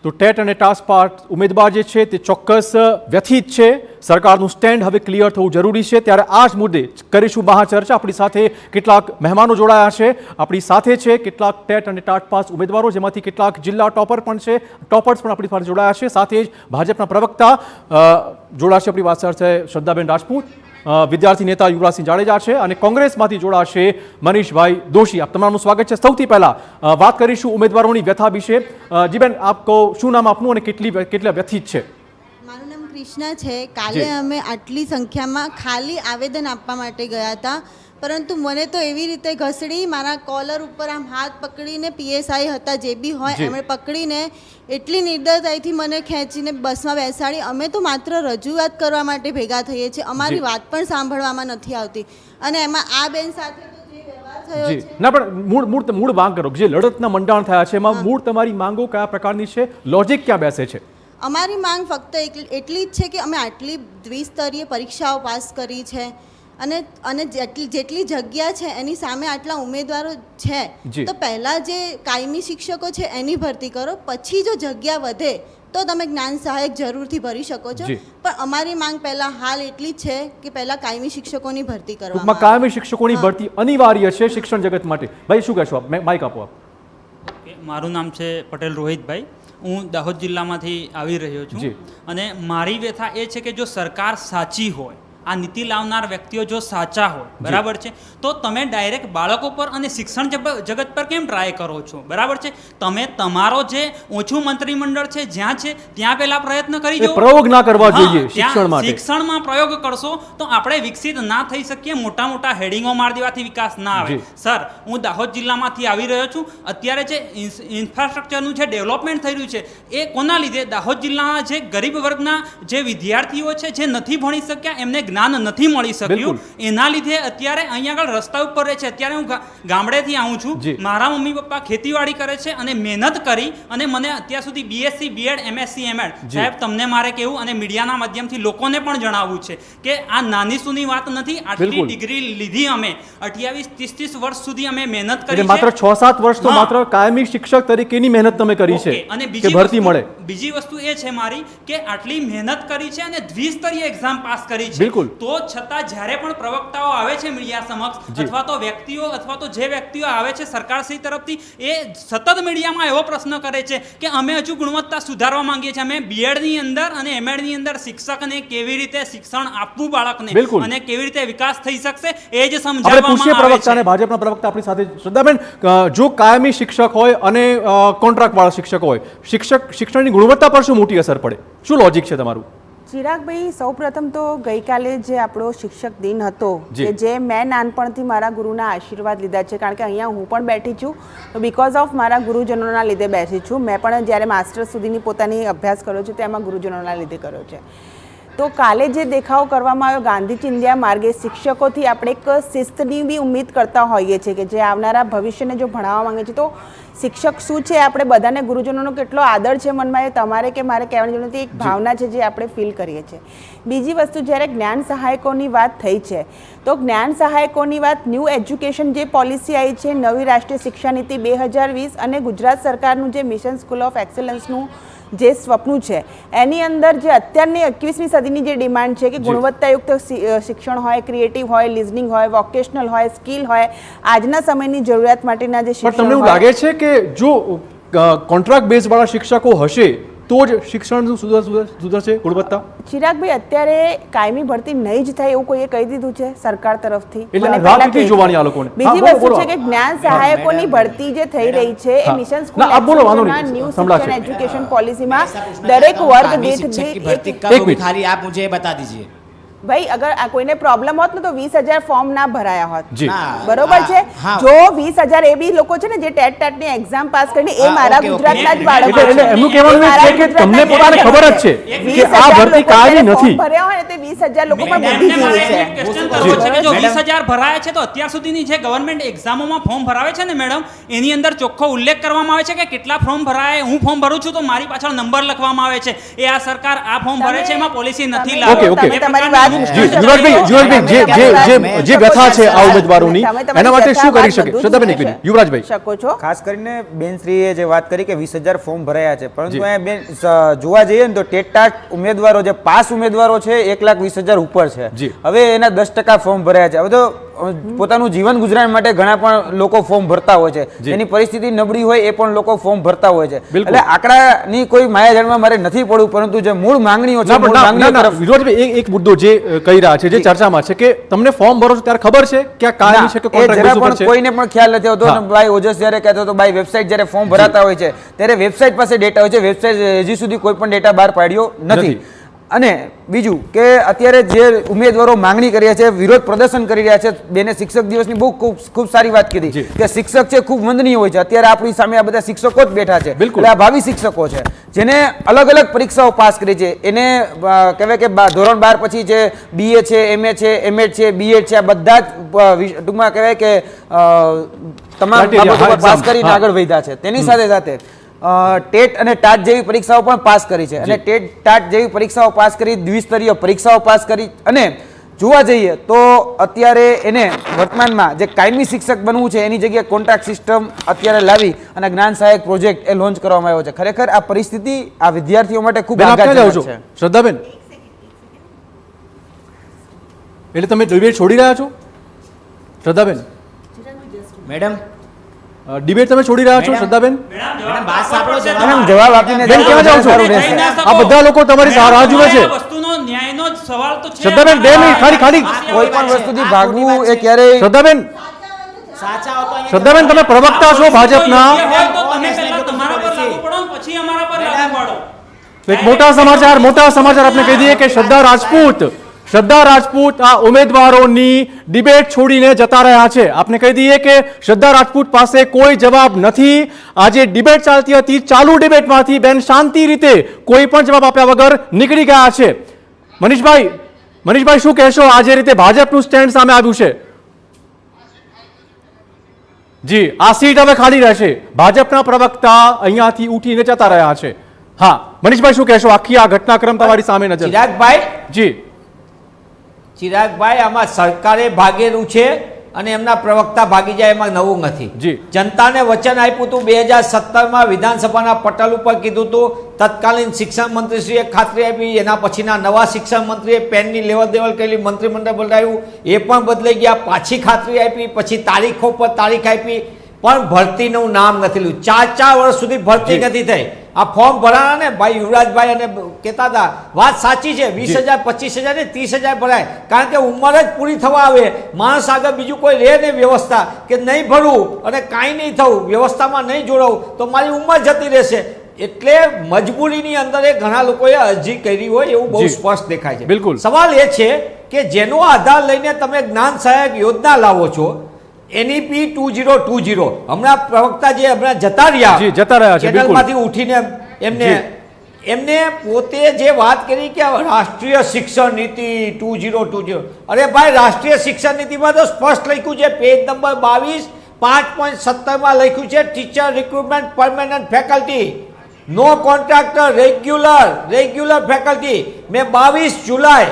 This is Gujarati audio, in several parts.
તો ટેટ અને ટાસ્ક પાસ ઉમેદવાર જે છે તે ચોક્કસ વ્યથિત છે. સરકારનું સ્ટેન્ડ હવે ક્લિયર થવું જરૂરી છે. ત્યારે આ જ મુદ્દે કરીશું મહાચર્ચા. આપણી સાથે કેટલાક મહેમાનો જોડાયા છે. આપણી સાથે છે કેટલાક ટેટ અને ટાટ પાસ ઉમેદવારો, જેમાંથી કેટલાક જિલ્લા ટોપર્સ પણ આપણી સાથે જોડાયા છે. સાથે જ ભાજપના પ્રવક્તા જોડાશે આપણી વાત સાથે શ્રદ્ધાબેન રાજપૂત, વિદ્યાર્થી નેતા યુવરાજસિંહ જાડેજા છે અને કોંગ્રેસમાંથી જોડાશે મનીષભાઈ દોશી. આપ તમામનું સ્વાગત છે. સૌથી પહેલા વાત કરીશું ઉમેદવારોની વ્યથા વિશે. જીબેન, આપ કહો, શું નામ આપનું અને કેટલા વ્યથિત છે? મારું નામ કૃષ્ણા છે. કાલે અમે આટલી સંખ્યામાં ખાલી આવેદન આપવા માટે ગયા હતા, પરંતુ મને તો એવી રીતે ઘસડી, મારા કોલર ઉપર આમ હાથ પકડીને પીએસઆઈ હતા જે બી હોય એમણે પકડીને એટલી નિર્દયતાથી મને ખેંચીને બસમાં બેસાડી. અમે તો માત્ર રજૂઆત કરવા માટે ભેગા થઈએ છીએ, અમારી વાત પણ સાંભળવામાં નથી આવતી. અને એમાં આ બેન સાથે તો જે વ્યવહાર થયો છે. ના, પણ મૂળ માંગ કરો. જે લડતના મંડાણ થયા છે એમાં મૂળ તમારી માંગો કયા પ્રકારની છે? લોજિક ક્યાં બેસે છે? અમારી માંગ ફક્ત એટલી જ છે કે અમે આટલી દ્વિસ્તરીય પરીક્ષાઓ પાસ કરી છે અને જેટલી જગ્યા છે એની સામે આટલા ઉમેદવારો છે, તો પહેલા જે કાયમી શિક્ષકો છે એની ભરતી કરો, પછી જો જગ્યા વધે તો તમે જ્ઞાન સહાયક જરૂરથી ભરી શકો છો. પણ અમારી માંગ પહેલા હાલ એટલી જ છે કે પહેલા કાયમી શિક્ષકોની ભરતી કરવામાં. કાયમી શિક્ષકોની ભરતી અનિવાર્ય છે શિક્ષણ જગત માટે. ભાઈ, શું કહેશો આપ? માઇક આપો આપ. મારું નામ છે પટેલ રોહિતભાઈ. હું દાહોદ જિલ્લામાંથી આવી રહ્યો છું અને મારી વ્યથા એ છે કે જો સરકાર સાચી હોય, આ નીતિ લાવનાર વ્યક્તિઓ જો સાચા હોય, બરાબર છે, તો તમે ડાયરેક્ટ બાળકો પર અને શિક્ષણ જગત પર કેમ ટ્રાય કરો છો? બરાબર છે, તમે તમારો જે ઓછું મંત્રીમંડળ છે જ્યાં છે ત્યાં પહેલા પ્રયત્ન કરી જો. પ્રયોગ ના કરવા જોઈએ શિક્ષણ માટે. શિક્ષણમાં પ્રયોગ કરશો તો આપણે વિકસિત ના થઈ શકીએ. મોટા હેડિંગો માર દેવાથી વિકાસ ના આવે. સર, હું દાહોદ જિલ્લામાંથી આવી રહ્યો છું. અત્યારે જે ઇન્ફ્રાસ્ટ્રક્ચરનું જે ડેવલપમેન્ટ થઈ રહ્યું છે એ કોના લીધે? દાહોદ જિલ્લાના જે ગરીબ વર્ગના જે વિદ્યાર્થીઓ છે જે નથી ભણી શક્યા, એમને જ્ઞાન નથી મળી શક્યું, એના લીધે અત્યારે અહીંયા આગળ રસ્તા ઉપર રહે છે. અત્યારે હું ગામડેથી આવું છું. મારા મમ્મી પપ્પા ખેતીવાડી કરે છે અને મહેનત કરી અને મને અત્યાર સુધી બીએસસી, બીએડ, એમએસસી, એમએડ. સાહેબ, તમને મારે કહેવું અને મીડિયાના માધ્યમથી લોકોને પણ જણાવવું છે કે આ નાની સૂની વાત નથી. આટલી ડિગ્રી લીધી અમે, 28-30 વર્ષ સુધી અમે મહેનત કરી છે. માત્ર 6-7 વર્ષ તો માત્ર કાયમી શિક્ષક તરીકેની મહેનત તમે કરી છે અને ભરતી મળે. બીજી વસ્તુ એ છે મારી કે આટલી મહેનત કરી છે અને દ્વિસ્તરીય એક્ઝામ પાસ કરી છે. તો છતાં જ્યારે પણ પ્રવક્તાઓ આવે છે મીડિયા સમક્ષ, અથવા તો વ્યક્તિઓ અથવા તો જે વ્યક્તિઓ આવે છે સરકારશ્રી તરફથી, એ સતત મીડિયામાં એવો પ્રશ્ન કરે છે કે અમે હજુ ગુણવત્તા સુધારવા માંગીએ છીએ. અમે બીએડની અંદર અને એમએડની અંદર શિક્ષકને કેવી રીતે શિક્ષણ આપવું બાળકને અને કેવી રીતે વિકાસ થઈ શકશે એ જ સમજાવવામાં આવે છે. ભાજપના પ્રવક્તા આપણી સાથે શ્રદ્ધાબેન, જો કાયમી શિક્ષક હોય અને કોન્ટ્રાક્ટ વાળા શિક્ષક હોય, શિક્ષણની ગુણવત્તા પર શું મોટી અસર પડે? શું લોજિક છે તમારું? ચિરાગભાઈ, સૌપ્રથમ તો ગઈકાલે જે આપણો શિક્ષક દિન હતો, કે જે મેં નાનપણથી મારા ગુરુના આશીર્વાદ લીધા છે, કારણ કે અહીંયા હું પણ બેઠી છું તો બિકોઝ ઓફ મારા ગુરુજનોના લીધે બેઠી છું. મેં પણ જ્યારે માસ્ટર સુધીની પોતાની અભ્યાસ કર્યો છે તેમાં ગુરુજનોના લીધે કર્યો છે. તો કાલે જે દેખાવ કરવામાં આવ્યો ગાંધી ચિંધ્યા માર્ગે, શિક્ષકોથી આપણે એક શિસ્તની બી ઉમ્મીદ કરતા હોઈએ છીએ કે જે આવનારા ભવિષ્યને જો ભણાવવા માંગે છે, તો શિક્ષક શું છે, આપણે બધાને ગુરુજનોનો કેટલો આદર છે મનમાં, એ તમારે કે મારે કહેવાની જરૂર નથી. એક ભાવના છે જે આપણે ફીલ કરીએ છીએ. બીજી વસ્તુ, જ્યારે જ્ઞાન સહાયકોની વાત થઈ છે, તો જ્ઞાન સહાયકોની વાત, ન્યૂ એજ્યુકેશન જે પોલિસી આવી છે, નવી રાષ્ટ્રીય શિક્ષા નીતિ 2020 અને ગુજરાત સરકારનું જે મિશન સ્કૂલ ઓફ એક્સલન્સનું જે સ્વપ્ન છે, એની અંદર જે અત્યારની 21મી સદીની જે ડિમાન્ડ છે કે ગુણવત્તાયુક્ત શિક્ષણ હોય, ક્રિએટિવ હોય, લિઝનિંગ હોય, વોકેશનલ હોય, સ્કિલ હોય, આજના સમયની જરૂરિયાત માટેના જે શિક્ષણ. તમને એવું લાગે છે કે જો કોન્ટ્રાક્ટ બેઝ વાળા શિક્ષકો હશે તો જ શિક્ષણનું સુધરશે ગુણવત્તા? ચિરાગભાઈ, અત્યારે કાયમી ભરતી નહીં જ થાય એવું કોઈએ કહી દીધું છે સરકાર તરફથી? જોવાની આ લોકોને. બીજી વસ્તુ છે કે જ્ઞાન સહાયકોની ભરતી જે થઈ રહી છે એ મિશન સ્કૂલ ન્યૂ શિક્ષણ એજ્યુકેશન પોલિસીમાં દરેક વર્ગ દીઠ खाली आप मुझे बता दीजिए भाई, अगर कोઈને પ્રોબ્લેમ હોત ને તો 20,000 ફોર્મ ના ભરાયા હોત. બરોબર છે. જો 20,000 એ બી લોકો છે ને જે ટેટ ની એક્ઝામ પાસ કરીને, એ મારા ગુજરાતના જ બાળકો છે. એમનું કહેવાનું છે કે તમને પોતાને ખબર જ છે કે આ ભરતી કાયમી નથી. ભર્યા હોય ને તે 20,000 લોકો પણ બુદ્ધિજીવી છે. જો 20,000 ભરાયા છે તો અત્યાર સુધીની જે ગવર્નમેન્ટ એક્ઝામોમાં ફોર્મ ભરાવે છે ને મેડમ, એની અંદર ચોખ્ખો ઉલ્લેખ કરવામાં આવે છે કે કેટલા ફોર્મ ભરાય. હું ફોર્મ ભરું છું તો મારી પાછળ નંબર લખવામાં આવે છે. એ આ સરકાર આ ફોર્મ ભરે છે એમાં પોલિસી નથી લાવતી. અમુક જી યુવરાજભાઈ જે વ્યથા છે આ ઉમેદવારોની એના માટે શું કરી શકે શ્રદ્ધાબેન એક મિનિટ યુવરાજભાઈ શકો છો. ખાસ કરીને બેનશ્રીએ જે વાત કરી કે 20,000 ફોર્મ ભરાયા છે, પરંતુ અહીંયા બેન જોવા જઈએ ને તો ટેટ ઉમેદવારો જે પાસ ઉમેદવારો છે 1,20,000 ઉપર છે. જી. હવે એના 10% ફોર્મ ભરાયા છે. હવે તો પોતાનું જીવન ગુજરાન માટે ઘણા પણ લોકો ફોર્મ ભરતા હોય છે, એની પરિસ્થિતિ નબળી હોય એ પણ લોકો ફોર્મ ભરતા હોય છે. બિલકુલ. એટલે આંકડાની કોઈ માયાજાળમાં મારે નથી પડવું, પરંતુ જે મૂળ માંગણીઓ છે, મૂળ માંગણીઓ તરફ વિરોધભાઈ એક મુદ્દો જે કહી રહ્યા છે, જે ચર્ચામાં છે કે તમને ફોર્મ ભરો છો ત્યારે ખબર છે કે આ કાયમી છે કે એ જરા કોન્ટ્રાક્ટ બેઝ ઉપર પણ છે? કોઈને પણ ખ્યાલ નથી હોતો. હા. અને ભાઈ ઓજસ જ્યારે કહેતો હતો, ભાઈ વેબસાઇટ જ્યારે ફોર્મ ભરાતા હોય છે ત્યારે વેબસાઇટ પાસે ડેટા હોય છે, વેબસાઇટ હજી સુધી કોઈ પણ ડેટા બહાર પાડ્યો નથી. અને બીજું કે અત્યારે જે ઉમેદવારો માંગણી કરી રહ્યા છે, વિરોધ પ્રદર્શન કરી રહ્યા છે, બેને શિક્ષક દિવસની બહુ ખૂબ સારી વાત કીધી કે શિક્ષક છે ખૂબ વંદનીય હોય છે. અત્યારે આપણી સામે આ બધા શિક્ષકો જ બેઠા છે, બિલકુલ. એટલે આ ભાવિ શિક્ષકો છે જેને અલગ અલગ પરીક્ષાઓ પાસ કરી છે. એને કહેવાય કે ધોરણ 12 પછી છે BA છે, MA છે, MEd છે, BEd છે, આ બધા જ ટૂંકમાં કહેવાય કે તમામ Criteria, બાબતો હા, પર પાસ exam, કરીને હા. આગળ વધ્યા છે. તેની સાથે સાથે ટેટ અને ટાટ જેવી પરીક્ષાઓ પણ પાસ કરી છે, અને ટેટ ટાટ જેવી પરીક્ષાઓ પાસ કરી, દ્વિસ્તરીય પરીક્ષાઓ પાસ કરી. અને જોવા જઈએ તો અત્યારે એને વર્તમાનમાં જે કાયમી શિક્ષક બનવું છે એની જગ્યાએ કોન્ટ્રાક્ટ સિસ્ટમ અત્યારે લાવી અને જ્ઞાન સહાયક પ્રોજેક્ટ એ લોન્ચ કરવામાં આવ્યો છે. ખરેખર આ પરિસ્થિતિ આ વિદ્યાર્થીઓ માટે ખૂબ બેન આપ ક્યાં જાઓ આઘાતજનક છો છે. શ્રદ્ધાબેન? એટલે તમે ડિબેટ છોડી રહ્યા છો શ્રદ્ધાબેન? મેડમ ડિબેટ તમે છોડી રહ્યા છો મેડમ. શ્રદ્ધાબેન? મેડમ વાત સાંભળો જવાબ. મેડમ, જવાબ આપીને બેન, ક્યાં જાઓ છો? સારું રહેશે. આ બધા લોકો તમારી રાહ જુએ છે. વસ્તુનો ન્યાયનો જ સવાલ તો છે. શ્રદ્ધાબેન, 2 મિનિટ ખાલી કોઈ પણ વસ્તુથી ભાગવું એ ક્યારેય શ્રદ્ધાબેન, સાચા હો તો અહીંયા શ્રદ્ધાબેન તમે પ્રવક્તા છો ભાજપના. હોય તો તમે પહેલા તમારા પર લાગુ પડો ને પછી અમારા પર લાગુ પાડો. એક મોટા સમાચાર આપણે કહી દઈએ કે શ્રદ્ધા રાજપૂત આ ઉમેદવારોની ડિબેટ છોડીને જતા રહ્યા છે. આપને કહી દઈએ કે શ્રદ્ધા રાજપૂત પાસે કોઈ જવાબ નથી. આજે ડિબેટ ચાલતી હતી, ચાલુ ડિબેટમાંથી બેન શાંતિ રીતે કોઈ પણ જવાબ આપ્યા વગર નીકળી ગયા છે. મનીષભાઈ શું કહેશો? આજે રીતે ભાજપનું સ્ટેન્ડ સામે આવ્યું છે. જી, આ સીટ હવે ખાલી રહેશે. ભાજપના પ્રવક્તા અહીંયાથી ઉઠીને જતા રહ્યા છે. હા મનીષભાઈ શું કહેશો? આખી આ ઘટનાક્રમ તમારી સામે નજર. ચિરાગભાઈ જી, આમાં સરકારે ભાગેલું છે અને એમના પ્રવક્તા ભાગી જાય એમાં નવું નથી. જી. જનતાને વચન આપ્યું હતું 2017માં વિધાનસભાના પટલ ઉપર કીધું હતું. તત્કાલીન શિક્ષણ મંત્રીશ્રીએ ખાતરી આપી. એના પછીના નવા શિક્ષણ મંત્રીએ પેનની લેવલ દેવલ કરેલી, મંત્રીમંડળ બદલાયું, એ પણ બદલાઈ ગયા. પાછી ખાતરી આપી, પછી તારીખો પર તારીખ આપી, પણ ભરતીનું નામ નથી લીધું. 4 વર્ષ સુધી ભરતી નથી થઈ. આ ફોર્મ ભરાણા ને ભાઈ યુવરાજભાઈ અને કહેતા હતા, વાત સાચી છે. 20,000, 25,000 ને 30,000 ભરાય, કારણ કે ઉંમર જ પૂરી થવા આવે. માણસ આગળ બીજું કોઈ રહે નહીં વ્યવસ્થા કે નહીં ભરવું અને કાંઈ નહીં થવું, વ્યવસ્થામાં નહીં જોડાવું તો મારી ઉંમર જતી રહેશે. એટલે મજબૂરીની અંદર એ ઘણા લોકોએ અરજી કરી હોય એવું બહુ જી. સ્પષ્ટ દેખાય છે. બિલકુલ. સવાલ એ છે કે જેનો આધાર લઈને તમે જ્ઞાન સહાયક યોજના લાવો છો, NEP 2020, હમણાં પ્રવક્તા જે હમણાં જતા રહ્યા જી, જતા રહ્યા છે, બિલકુલ. ચેનલમાંથી ઉઠીને એમને પોતે જે વાત કરી કે રાષ્ટ્રીય શિક્ષણ નીતિ 2020, અરે ભાઈ રાષ્ટ્રીય શિક્ષણ નીતિમાં તો સ્પષ્ટ લખ્યું છે, પેજ નંબર 22 5.17 લખ્યું છે, ટીચર રિક્રુટમેન્ટ પરમેનન્ટ ફેકલ્ટી, નો કોન્ટ્રાક્ટર, રેગ્યુલર ફેકલ્ટી. મેં 22 જુલાઈ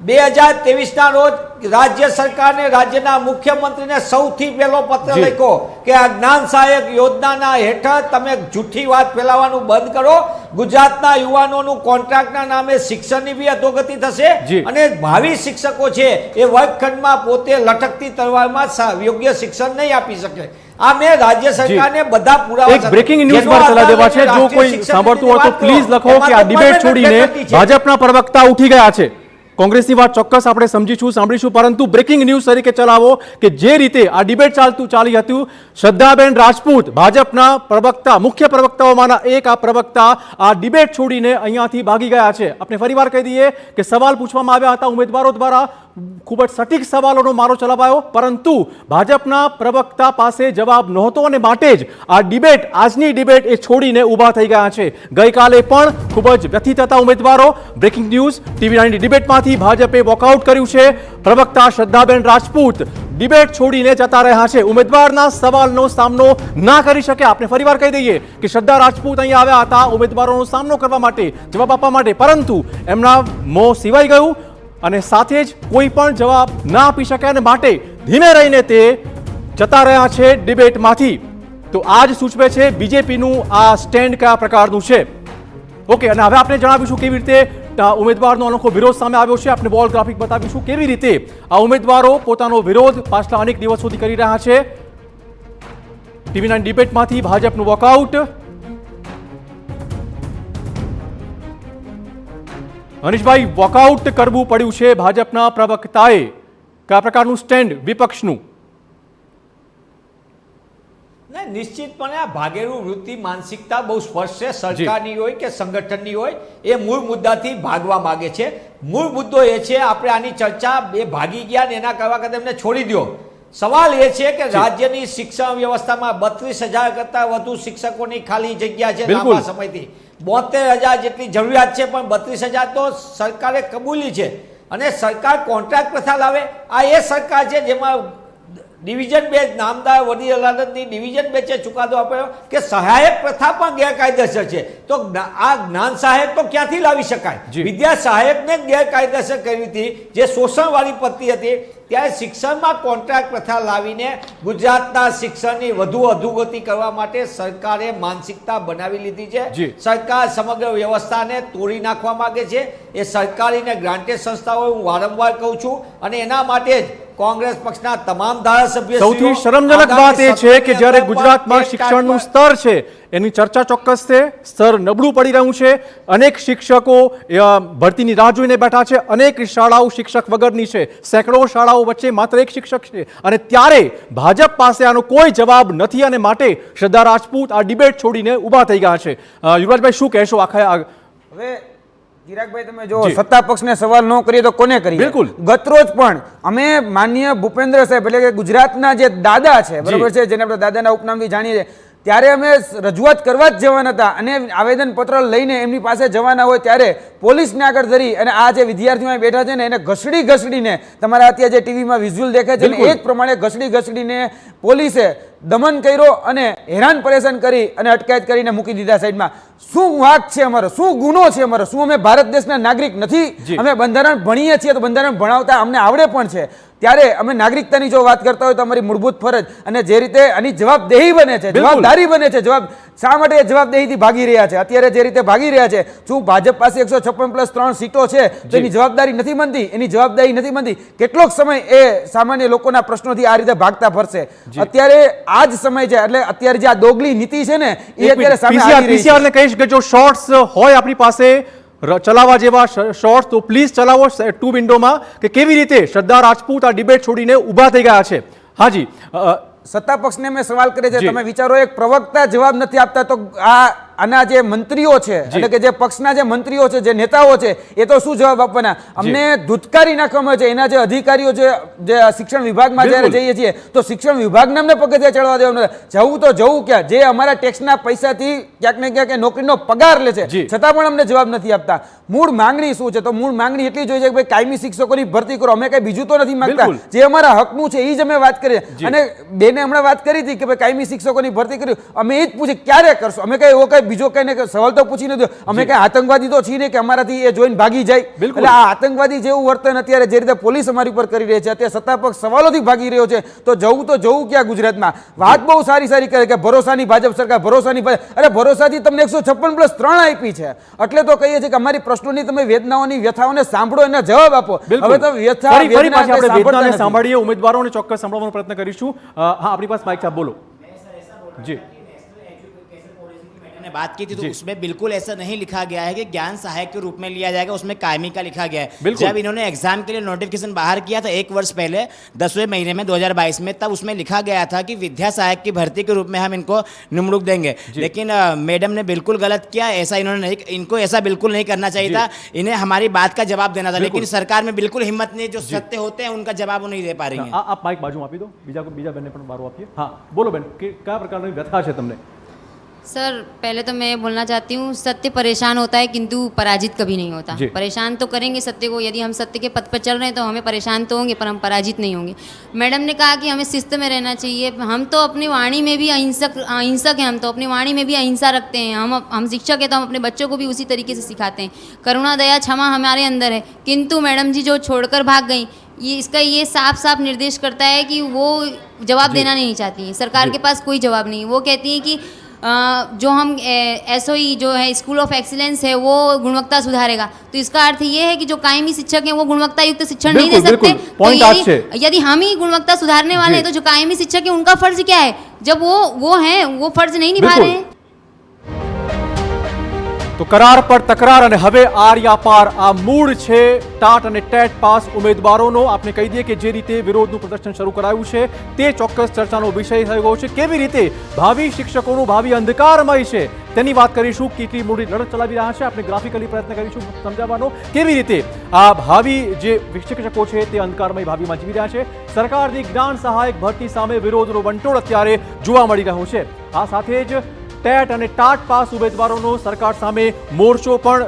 2023ના રોજ રાજ્ય સરકારને, રાજ્યના મુખ્યમંત્રીને સૌથી પહેલો પત્ર જી. લખ્યો કે આ જ્ઞાન સહાયક યોજનાના હેઠળ તમે જૂઠી વાત ફેલાવવાનું બંધ કરો. ગુજરાતના યુવાનોનું કોન્ટ્રાક્ટના નામે શિક્ષણની બી અધોગતિ થશે જી. અને ભાવિ શિક્ષકો છે એ વર્ગખંડમાં પોતે લટકતી તલવારમાં યોગ્ય શિક્ષણ નહીં આપી શકે. આ મેં રાજ્ય સરકારને બધા પુરાવા એક બ્રેકિંગ ન્યૂઝ પર સલાહ દેવા છે. જો કોઈ સાંભળતું હોય તો પ્લીઝ લખો કે આ ડિબેટ છોડીને ભાજપના પ્રવક્તા ઉઠી ગયા છે. કોંગ્રેસની વાત ચોક્કસ આપણે સમજીશું, સાંભળીશું, પરંતુ બ્રેકિંગ ન્યૂઝ તરીકે ચલાવો કે જે રીતે આ ડિબેટ ચાલી હતું, શ્રદ્ધાબેન રાજપૂત ભાજપના પ્રવક્તા, મુખ્ય પ્રવક્તાઓમાંના એક આ પ્રવક્તા આ ડિબેટ છોડીને અહીંયાથી ભાગી ગયા છે. આપણે ફરીવાર કહી દઈએ કે સવાલ પૂછવામાં આવ્યા હતા ઉમેદવારો દ્વારા, ખૂબ જ સટીક સવાલોનો મારો ચલાવાયો, પરંતુ ભાજપના પ્રવક્તા પાસે જવાબ નહોતો અને માટે જ આ ડિબેટ, આજની ડિબેટ એ છોડીને ઊભા થઈ ગયા છે. ગઈકાલે પણ ખૂબ જ વ્યથિત હતા ઉમેદવારો. બ્રેકિંગ ન્યૂઝ TV9 ડિબેટમાંથી ભાજપે વોકઆઉટ કર્યું છે. પ્રવક્તા શ્રદ્ધાબેન રાજપૂત ડિબેટ છોડીને જતા રહ્યા છે. ઉમેદવારના સવાલનો સામનો ના કરી શકે. આપણે ફરીવાર કહી દઈએ કે શ્રદ્ધા રાજપૂત અહીંયા આવ્યા હતા ઉમેદવારોનો સામનો કરવા માટે, જવાબ આપવા માટે, પરંતુ એમના મોં સિવાય ગયું. અને સાથે જ કોઈ પણ જવાબ ના આપી શકે અને માટે ધીમે રહીને તે જતા રહ્યા છે ડિબેટમાંથી. તો આ જ સૂચવે છે બીજેપીનું આ સ્ટેન્ડ કયા પ્રકારનું છે. ઓકે, અને હવે આપણે જણાવીશું કેવી રીતે ઉમેદવારનો અનોખો વિરોધ સામે આવ્યો છે. આપણે વોલ ગ્રાફિક બતાવીશું કેવી રીતે આ ઉમેદવારો પોતાનો વિરોધ પાછલા અનેક દિવસોથી કરી રહ્યા છે. TV9 ડિબેટમાંથી ભાજપનું વોકઆઉટ. અનિશભાઈ, વોકઆઉટ કરવું પડ્યું છે ભાજપના પ્રવક્તાએ. કયા પ્રકારનું સ્ટેન્ડ વિપક્ષનું? નિશ્ચિતપણે આ ભાગેડુ વૃત્તિ માનસિકતા બહુ સ્પષ્ટ છે. સરકારની હોય કે સંગઠનની હોય, એ મૂળ મુદ્દાથી ભાગવા માંગે છે. મૂળ મુદ્દો એ છે, આપણે આની ચર્ચા એ ભાગી ગયા ને એના કરવા કરતા એમને છોડી દો. સવાલ એ છે કે રાજ્યની શિક્ષણ વ્યવસ્થામાં 32,000 કરતા વધુ શિક્ષકોની ખાલી જગ્યા છે લાંબા સમયથી. 72,000 જેટલી જરૂરિયાત છે, પણ 32,000 તો સરકારે કબૂલી છે. અને સરકાર કોન્ટ્રાક્ટ પ્રથા લાવે, આ એ સરકાર છે જેમાં ડિવિઝન બેન્ચ, નામદાર વડી અદાલતની ડિવિઝન બેન્ચે ચુકાદો આપ્યો કે સહાયક પ્રથા પણ ગેરકાયદેસર છે. તો આ જ્ઞાન સહાયક તો ક્યાંથી લાવી શકાય? વિદ્યા સહાયકને જ ગેરકાયદેસર કરી હતી, જે શોષણવાળી પદ્ધતિ હતી. ત્યારે શિક્ષણમાં કોન્ટ્રાક્ટ પ્રથા લાવીને ગુજરાતના શિક્ષણની વધુ અધોગતિ કરવા માટે સરકારે માનસિકતા બનાવી લીધી છે. સરકાર સમગ્ર વ્યવસ્થાને તોડી નાખવા માંગે છે. એ સરકારી ને ગ્રાન્ટેડ સંસ્થાઓ હું વારંવાર કહું છું, અને એના માટે જ કોંગ્રેસ પક્ષના તમામ ધારાસભ્યો, સૌથી શરમજનક વાત એ છે કે જ્યારે ગુજરાતમાં શિક્ષણનું સ્તર છે એની ચર્ચા ચોક્કસ છે. સ્તર નબળું પડી રહ્યું છે. અનેક શિક્ષકો ભરતીની રાહ જોઈને બેઠા છે. અનેક શાળાઓ શિક્ષક વગરની છે. સેંકડો શાળાઓ વચ્ચે માત્ર એક શિક્ષક છે. અને ત્યારે ભાજપ પાસે આનો કોઈ જવાબ નથી અને માટે શ્રદ્ધા રાજપૂત આ ડિબેટ છોડીને ઊભા થઈ ગયા છે. યુવરાજભાઈ, શું કહેશો આખા? હવે ચિરાગભાઈ, તમે જો સત્તા પક્ષને સવાલ ન કરીએ તો કોને કરીએ? બિલકુલ. ગતરોજ પણ અમે માનનીય ભૂપેન્દ્ર સાહેબ, એટલે કે ગુજરાતના જે દાદા છે, બરોબર છે, જેને આપણે દાદાના ઉપનામથી જાણીએ છીએ, ત્યારે અમે રજૂઆત કરવા જ જવાના હતા અને આવેદન પત્ર લઈને એમની પાસે જવાના હોય ત્યારે પોલીસને આગળ ધરી અને આ જે વિદ્યાર્થીઓ અહીં બેઠા છે ને એને ઘસડીને, તમારા અત્યારે જે ટીવીમાં વિઝ્યુઅલ દેખાય છે ને એ જ પ્રમાણે ઘસડીને પોલીસે દમન કર્યો અને હેરાન પરેશાન કરી અને અટકાયત કરીને મૂકી દીધા સાઈડમાં. શું વાંક છે અમારો? શું ગુનો છે અમારો? શું અમે ભારત દેશના નાગરિક નથી? અમે બંધારણ ભણીએ છીએ તો બંધારણ ભણાવતા અમને આવડે પણ છે. ત્યારે અમે નાગરિકતાની જો વાત કરતા હોય તો અમારી મૂળભૂત ફરજ અને જે રીતે આની જવાબદેહી બને છે, જવાબદારી બને છે, શા માટે જવાબદેહીથી ભાગી રહ્યા છે? અત્યારે જે રીતે ભાગી રહ્યા છે, શું ભાજપ પાસે 156+3 સીટો છે તો એની જવાબદારી નથી બનતી? એની જવાબદારી નથી બનતી? કેટલોક સમય એ સામાન્ય લોકોના પ્રશ્નોથી આ રીતે ભાગતા ફરશે? અત્યારે આ જ સમય છે. એટલે અત્યારે જે આ દોગલી નીતિ છે ને એ અત્યારે સામે આવી રહી છે. પીસીઆરને કહીશ કે જો શોર્ટ્સ હોય આપણી પાસે ચલાવવા જેવા શોર્ટ્સ તો પ્લીઝ ચલાવો 2 વિન્ડોમાં, કે કેવી રીતે શ્રદ્ધા રાજપૂત આ ડિબેટ છોડીને ઊભા થઈ ગયા છે. હાજી, સત્તા પક્ષને મેં સવાલ કરે છે, તમે વિચારો એક પ્રવક્તા જવાબ નથી આપતા તો આના જે મંત્રીઓ છે, એટલે કે જે પક્ષના જે મંત્રીઓ છે, જે નેતાઓ છે, એ તો શું જવાબ આપવાના? અમને ધુતકારી નાખવામાં છે. એના જે અધિકારીઓ છે, જે શિક્ષણ વિભાગમાં જ્યારે જઈએ છીએ તો શિક્ષણ વિભાગને અમને પગથિયા ચડવા દેવાનું. જવું તો જવું ક્યાં? જે અમારા ટેક્સના પૈસાથી ક્યાંક ને ક્યાંક નોકરીનો પગાર લે છે, છતાં પણ અમને જવાબ નથી આપતા. મૂળ માંગણી શું છે? તો મૂળ માંગણી એટલી જ હોય છે કે ભાઈ કાયમી શિક્ષકોની ભરતી કરો. અમે કઈ બીજું તો નથી માંગતા. જે અમારા હકનું છે એ જ અમે વાત કરીએ. અને બેને હમણાં વાત કરી હતી કે ભાઈ કાયમી શિક્ષકોની ભરતી કરી. અમે એ જ પૂછી ક્યારે કરશો? અમે કઈ એવો કઈ બીજો કઈ સવાલ તો પૂછી નથી. અમે કઈ આતંકવાદી તો છીએ ને કે અમારાથી એ જોઈને ભાગી જાય? એટલે આ આતંકવાદી જેવું વર્તન અત્યારે જે રીતે પોલીસ અમારી ઉપર કરી રહી છે, અત્યારે સત્તા પક્ષ સવાલોથી ભાગી રહ્યો છે, તો જવું ક્યાં ગુજરાતમાં? વાત બહુ સારી કરે કે ભરોસાની ભાજપ સરકાર, ભરોસાની ભાજપ. અરે ભરોસાથી તમને 156+3 આપી છે એટલે તો કહીએ છીએ કે અમારી પ્રશ્નોની તમે વેદનાઓની વ્યથાઓને સાંભળો, એના જવાબ આપો. હવે તો વ્યથા સાંભળીએ, ઉમેદવારોને ચોક્કસ સાંભળવાનો પ્રયત્ન કરીશું. હા, આપણી પાસે માઇક છે, બોલો. जी, ने बात की थी तो उसमें बिल्कुल ऐसा नहीं लिखा गया है कि ज्ञान सहायक के रूप में लिया जाएगा, उसमें कायमी का लिखा गया है. जब इन्होंने एग्जाम के लिए नोटिफिकेशन बाहर किया था 1 वर्ष पहले 10वें महीने में 2022 में, तब उसमें लिखा गया था कि विद्या सहायक की भर्ती के रूप में हम इनको निमणूक देंगे. लेकिन मैडम ने बिल्कुल गलत किया. ऐसा इन्होंने नहीं, इनको ऐसा बिल्कुल नहीं करना चाहिए था. इन्हें हमारी बात का जवाब देना था, लेकिन सरकार में बिल्कुल हिम्मत नहीं. जो सत्य होते हैं उनका जवाब वो नहीं दे पा रही है. आप माइक बाजू આપી દો, બીજા બેનને પણ બારો આપીએ. હા, બોલો બેન, કયા પ્રકારની વ્યથા છે તમને? सर पहले तो मैं बोलना चाहती हूँ, सत्य परेशान होता है किंतु पराजित कभी नहीं होता। जी। परेशान तो करेंगे सत्य को, यदि हम सत्य के पथ पर चल रहे हैं तो हमें परेशान तो होंगे, पर हम पराजित नहीं होंगे। मैडम ने कहा कि हमें शिस्त में रहना चाहिए। हम तो अपनी वाणी में भी अहिंसक हैं, हम तो अपनी वाणी में भी अहिंसा रखते हैं। हम शिक्षक हैं तो हम अपने बच्चों को भी उसी तरीके से सिखाते हैं। करुणा दया क्षमा हमारे अंदर है, किंतु मैडम जी जो छोड़कर भाग गई, ये साफ साफ निर्देश करता है कि वो जवाब देना नहीं चाहती हैं। सरकार के पास कोई जवाब नहीं है। वो कहती हैं कि जो हम एसओई जो है स्कूल ऑफ एक्सीलेंस है वो गुणवत्ता सुधारेगा। तो इसका अर्थ ये है कि जो कायमी शिक्षक हैं वो गुणवत्ता युक्त शिक्षण नहीं दे बिल्कुल, सकते। बिल्कुल। पॉइंट आज है। यदि हम ही गुणवत्ता सुधारने वाले हैं तो जो कायमी शिक्षक हैं उनका फर्ज क्या है, जब वो हैं वो फर्ज नहीं निभा बिल्कुल। रहे हैं। તો કરાર પર તકરાર અને હવે આર્યા પાર આ મૂળ છે ટાટ અને ટેટ પાસ ઉમેદવારોનો. આપણે કહી દઈએ કે જે રીતે વિરોધનું પ્રદર્શન શરૂ કરાયું છે તે ચોક્કસ ચર્ચાનો વિષય થઈ ગયો છે. કેવી રીતે ભાવિ શિક્ષકોનું ભાવિ અંધકારમય છે તેની વાત કરીશું. કેટલી મોટી લડત ચલાવી રહ્યા છે આપણે ગ્રાફિકલી પ્રયત્ન કરીશું સમજાવવાનો. કેવી રીતે આ ભાવિ જે શિક્ષકો છે તે અંધકારમય ભાવિમાં જીવી રહ્યા છે. સરકારની જ્ઞાન સહાયક ભરતી સામે વિરોધનો વંટોળ અત્યારે જોવા મળી રહ્યો છે. આ સાથે જ ટેટ અને ટાટ પાસ ઉમેદવારોનો સરકાર સામે મોરચો પણ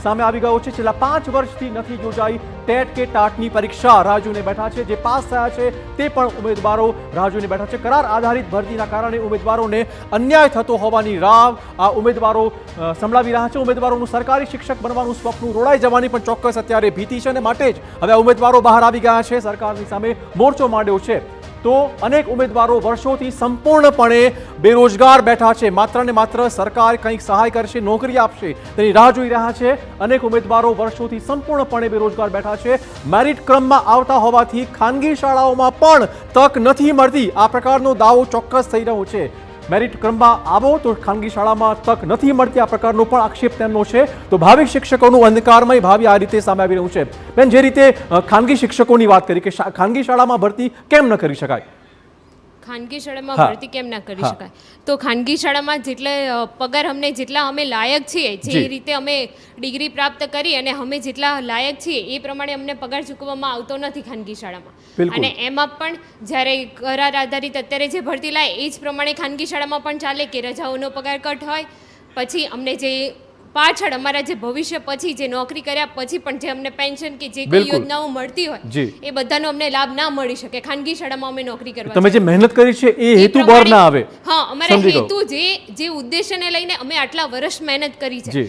સામે આવી ગયો છે. છેલ્લા 5 વર્ષથી નથી યોજાઈ ટેટ કે ટાટની પરીક્ષા. રાહ જોઈને બેઠા છે. જે પાસ થયા છે તે પણ ઉમેદવારો રાહ જોઈને બેઠા છે. કરાર આધારિત ભરતીના કારણે ઉમેદવારોને અન્યાય થતો હોવાની રાવ આ ઉમેદવારો સંભળાવી રહ્યા છે. ઉમેદવારોનું સરકારી શિક્ષક બનવાનું સ્વપ્ન રોડાઈ જવાની પણ ચોક્કસ અત્યારે ભીતિ છે અને માટે જ હવે આ ઉમેદવારો બહાર આવી ગયા છે. સરકારની સામે મોરચો માંડ્યો છે. તો અનેક ઉમેદવારો વર્ષોથી સંપૂર્ણપણે બેરોજગાર બેઠા છે. માત્ર ને માત્ર સરકાર કંઈક સહાય કરશે, નોકરી આપશે તેની રાહ જોઈ રહ્યા છે. અનેક ઉમેદવારો વર્ષોથી સંપૂર્ણપણે બેરોજગાર બેઠા છે. મેરિટ ક્રમમાં આવતા હોવાથી ખાનગી શાળાઓમાં પણ તક નથી મળતી. આ પ્રકારનો દાવો ચોક્કસ થઈ રહ્યો છે. મેરિટ ક્રમમાં આવો તો ખાનગી શાળામાં તક નથી મળતી, આ પ્રકારનો પણ આક્ષેપ તેમનો છે. તો ભાવિ શિક્ષકોનું અંધકારમય ભાવિ આ રીતે સામે આવી રહ્યું છે. બેન, જે રીતે ખાનગી શિક્ષકોની વાત કરી કે ખાનગી શાળામાં ભરતી કેમ ન કરી શકાય, ખાનગી શાળામાં હા. ભરતી કેમ ના કરી હા. શકાય, તો ખાનગી શાળામાં પગાર જેટલા અમે લાયક છીએ, જે જી. રીતે અમે ડિગ્રી પ્રાપ્ત કરી અને અમે જેટલા લાયક છીએ એ પ્રમાણે અમને પગાર ચૂકવવામાં આવતો નથી ખાનગી શાળામાં. બિલકુલ. અને એમાં પણ જ્યારે કરાર આધારિત અત્યારે જે ભરતી લાય એ જ પ્રમાણે ખાનગી શાળામાં પણ ચાલે કે રજાઓનો પગાર કટ હોય, પછી અમને જે પાછળ અમારા જે ભવિષ્ય પછી જે નોકરી કર્યા પછી પણ જે અમને પેન્શન કે જે કોઈ બિલકુલ. યોજનાઓ મળતી હોય જી. એ બધાનો અમને લાભ ના મળી શકે ખાનગી શાળામાં અમે નોકરી કરવા તમે જે જઈએ. મહેનત કરી છે એ એ હેતુ બહાર પ્રમાણે- ના આવે. હા, અમારા સમજી ગયો. હેતુ જે ઉદ્દેશ્યને લઈને અમે આટલા વર્ષ મહેનત કરી છે,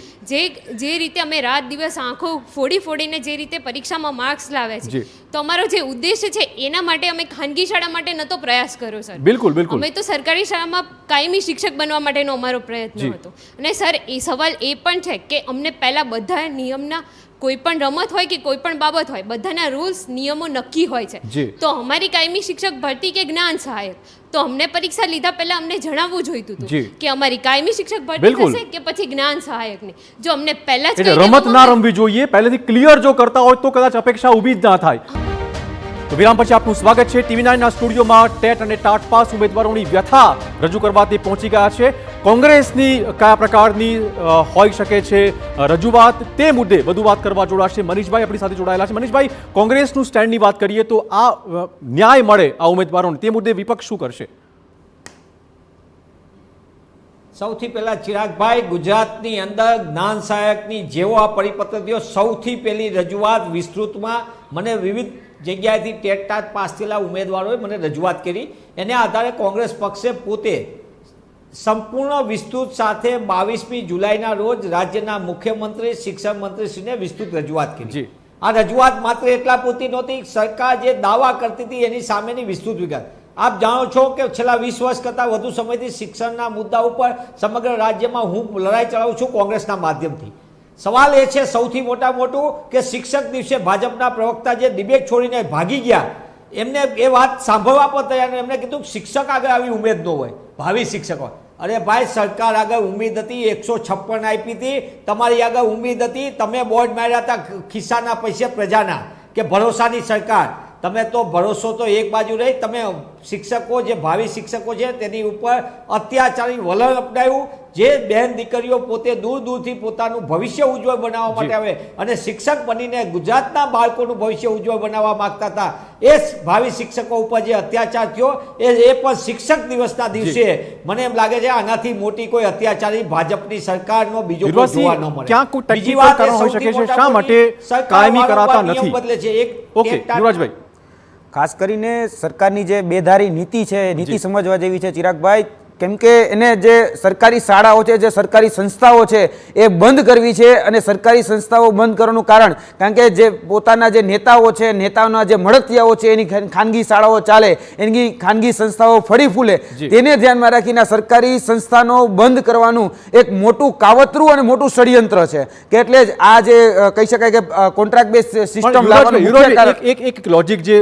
જે રીતે અમે રાત દિવસ આંખો ફોડીને જે રીતે પરીક્ષામાં માર્ક્સ લાવ્યા છે, જી. તો અમારો જે ઉદ્દેશ્ય છે એના માટે અમે ખાનગી શાળા માટે નતો પ્રયાસ કર્યો સર. બિલકુલ, બિલકુલ. અમે તો સરકારી શાળામાં કાયમી શિક્ષક બનવા માટેનો અમારો પ્રયત્ન જી. હતો. અને સર એ સવાલ એ પણ છે કે અમને પહેલા બધા નિયમના કોઈ પણ રમત હોય કે કોઈ પણ બાબત હોય બધાના રૂલ્સ નિયમો નક્કી હોય છે. જી. તો અમારી કાયમી શિક્ષક ભરતી કે જ્ઞાન સહાયક, તો અમને પરીક્ષા લીધા પહેલા અમને જણાવવું જોઈતું જી. હતું કે અમારી કાયમી શિક્ષક ભરતી બિલકુલ. થશે કે પછી જ્ઞાન સહાયકની. જો અમને પહેલા જ એટલે કહી રમત ના દેવામાં આવે- રમવી જોઈએ. પહેલેથી ક્લિયર જો કરતા હોય તો કદાચ અપેક્ષા ઊભી જ ના થાય. તો વિરામ પછી આપનું સ્વાગત છે. TV9 ના સ્ટુડિયોમાં ટેટ અને ટાટ પાસ ઉમેદવારોની વ્યથા રજૂ કરવા તે પહોંચી ગયા છે. કોંગ્રેસની કયા પ્રકારની હોઈ શકે છે રજૂઆત તે મુદ્દે વધુ વાત કરવા જોડાશે મનીષભાઈ આપણી સાથે જોડાયેલા છે. મનીષભાઈ, કોંગ્રેસનું સ્ટેન્ડની વાત કરીએ તો આ ન્યાય મળે આ ઉમેદવારોને તે મુદ્દે વિપક્ષ શું કરશે? સૌથી પહેલા ચિરાગભાઈ, ગુજરાતની અંદર જ્ઞાન સહાયકની જેવો આ પરિપત્ર થયો, સૌથી પહેલી રજૂઆત વિસ્તૃતમાં મને વિવિધ જગ્યાએથી ટેટ ટાટ પાસ થયેલા ઉમેદવારોએ મને રજૂઆત કરી. એને આધારે કોંગ્રેસ પક્ષે પોતે સંપૂર્ણ વિસ્તૃત સાથે 22મી જુલાઈના રોજ રાજ્યના મુખ્યમંત્રી શિક્ષણ મંત્રીશ્રીને વિસ્તૃત રજૂઆત કરી. જી. આ રજૂઆત માત્ર એટલા પૂરતી નહોતી, સરકાર જે દાવા કરતી હતી એની સામેની વિસ્તૃત વિગત. આપ જાણો છો કે છેલ્લા 20 વર્ષ કરતાં વધુ સમયથી શિક્ષણના મુદ્દા ઉપર સમગ્ર રાજ્યમાં હું લડાઈ ચલાવું છું કોંગ્રેસના માધ્યમથી. સવાલ એ છે સૌથી મોટું કે શિક્ષક દિવસે ભાજપના પ્રવક્તા જે ડિબેટ છોડીને ભાગી ગયા, એમને એ વાત સાંભળવા પણ તૈયાર નહીં. એમને કીધું શિક્ષક આગળ આવી ઉમેદ ન હોય, ભાવિ શિક્ષકો. અરે ભાઈ, સરકાર આગળ ઉમેદ હતી 156 આપી હતી, તમારી આગળ ઉમેદ હતી, તમે બોર્ડ માર્યા હતા ખિસ્સાના પૈસે પ્રજાના કે ભરોસાની સરકાર. તમે તો ભરોસો તો એક બાજુ રહી, તમે શિક્ષકો જે ભાવિ શિક્ષકો છે તેની ઉપર અત્યાચારી વલણ અપનાવ્યું. જે બેન દીકરીઓ પોતે દૂર દૂરથી પોતાનું ભવિષ્ય ઉજ્જવળ બનાવવા માટે આવે અને શિક્ષક બનીને ગુજરાતના બાળકોનું ભવિષ્ય ઉજ્જવળ બનાવવા માંગતા હતા, એ ભાવિ શિક્ષકો ઉપર જે અત્યાચાર થયો એ પણ શિક્ષક દિવસના દિવસે મને એમ લાગે છે આનાથી મોટી કોઈ અત્યાચારી ભાજપની સરકારનો બીજો કોઈ જોવા ન મળે. ક્યાંક કોઈ બીજી technical વાત એ કારણ હોઈ સૌથી શકે છે, મોટા શા માટે સરકાર કાયમી વારંવાર કરાતા નિયમ નથી? બદલે છે. ઓકે, યુવરાજભાઈ. ખાસ કરીને સરકારની જે બેધારી નીતિ છે એ નીતિ સમજવા જેવી છે ચિરાગભાઈ, કેમ કે એને જે સરકારી શાળાઓ છે, જે સરકારી સંસ્થાઓ છે એ બંધ કરવી છે. અને સરકારી સંસ્થાઓ બંધ કરવાનું કારણ કે જે પોતાના જે નેતાઓ છે, નેતાઓના જે મળતિયાઓ છે, એની ખાનગી શાળાઓ ચાલે, એની ખાનગી સંસ્થાઓ ફળી ફૂલે, તેને ધ્યાનમાં રાખીને સરકારી સંસ્થાનો બંધ કરવાનું એક મોટું કાવતરું અને મોટું ષડયંત્ર છે. કે એટલે જ આ જે કહી શકાય કે કોન્ટ્રાક્ટ બેઝ સિસ્ટમ લાવવાનું મુખ્ય કારણ એક લોજિક જે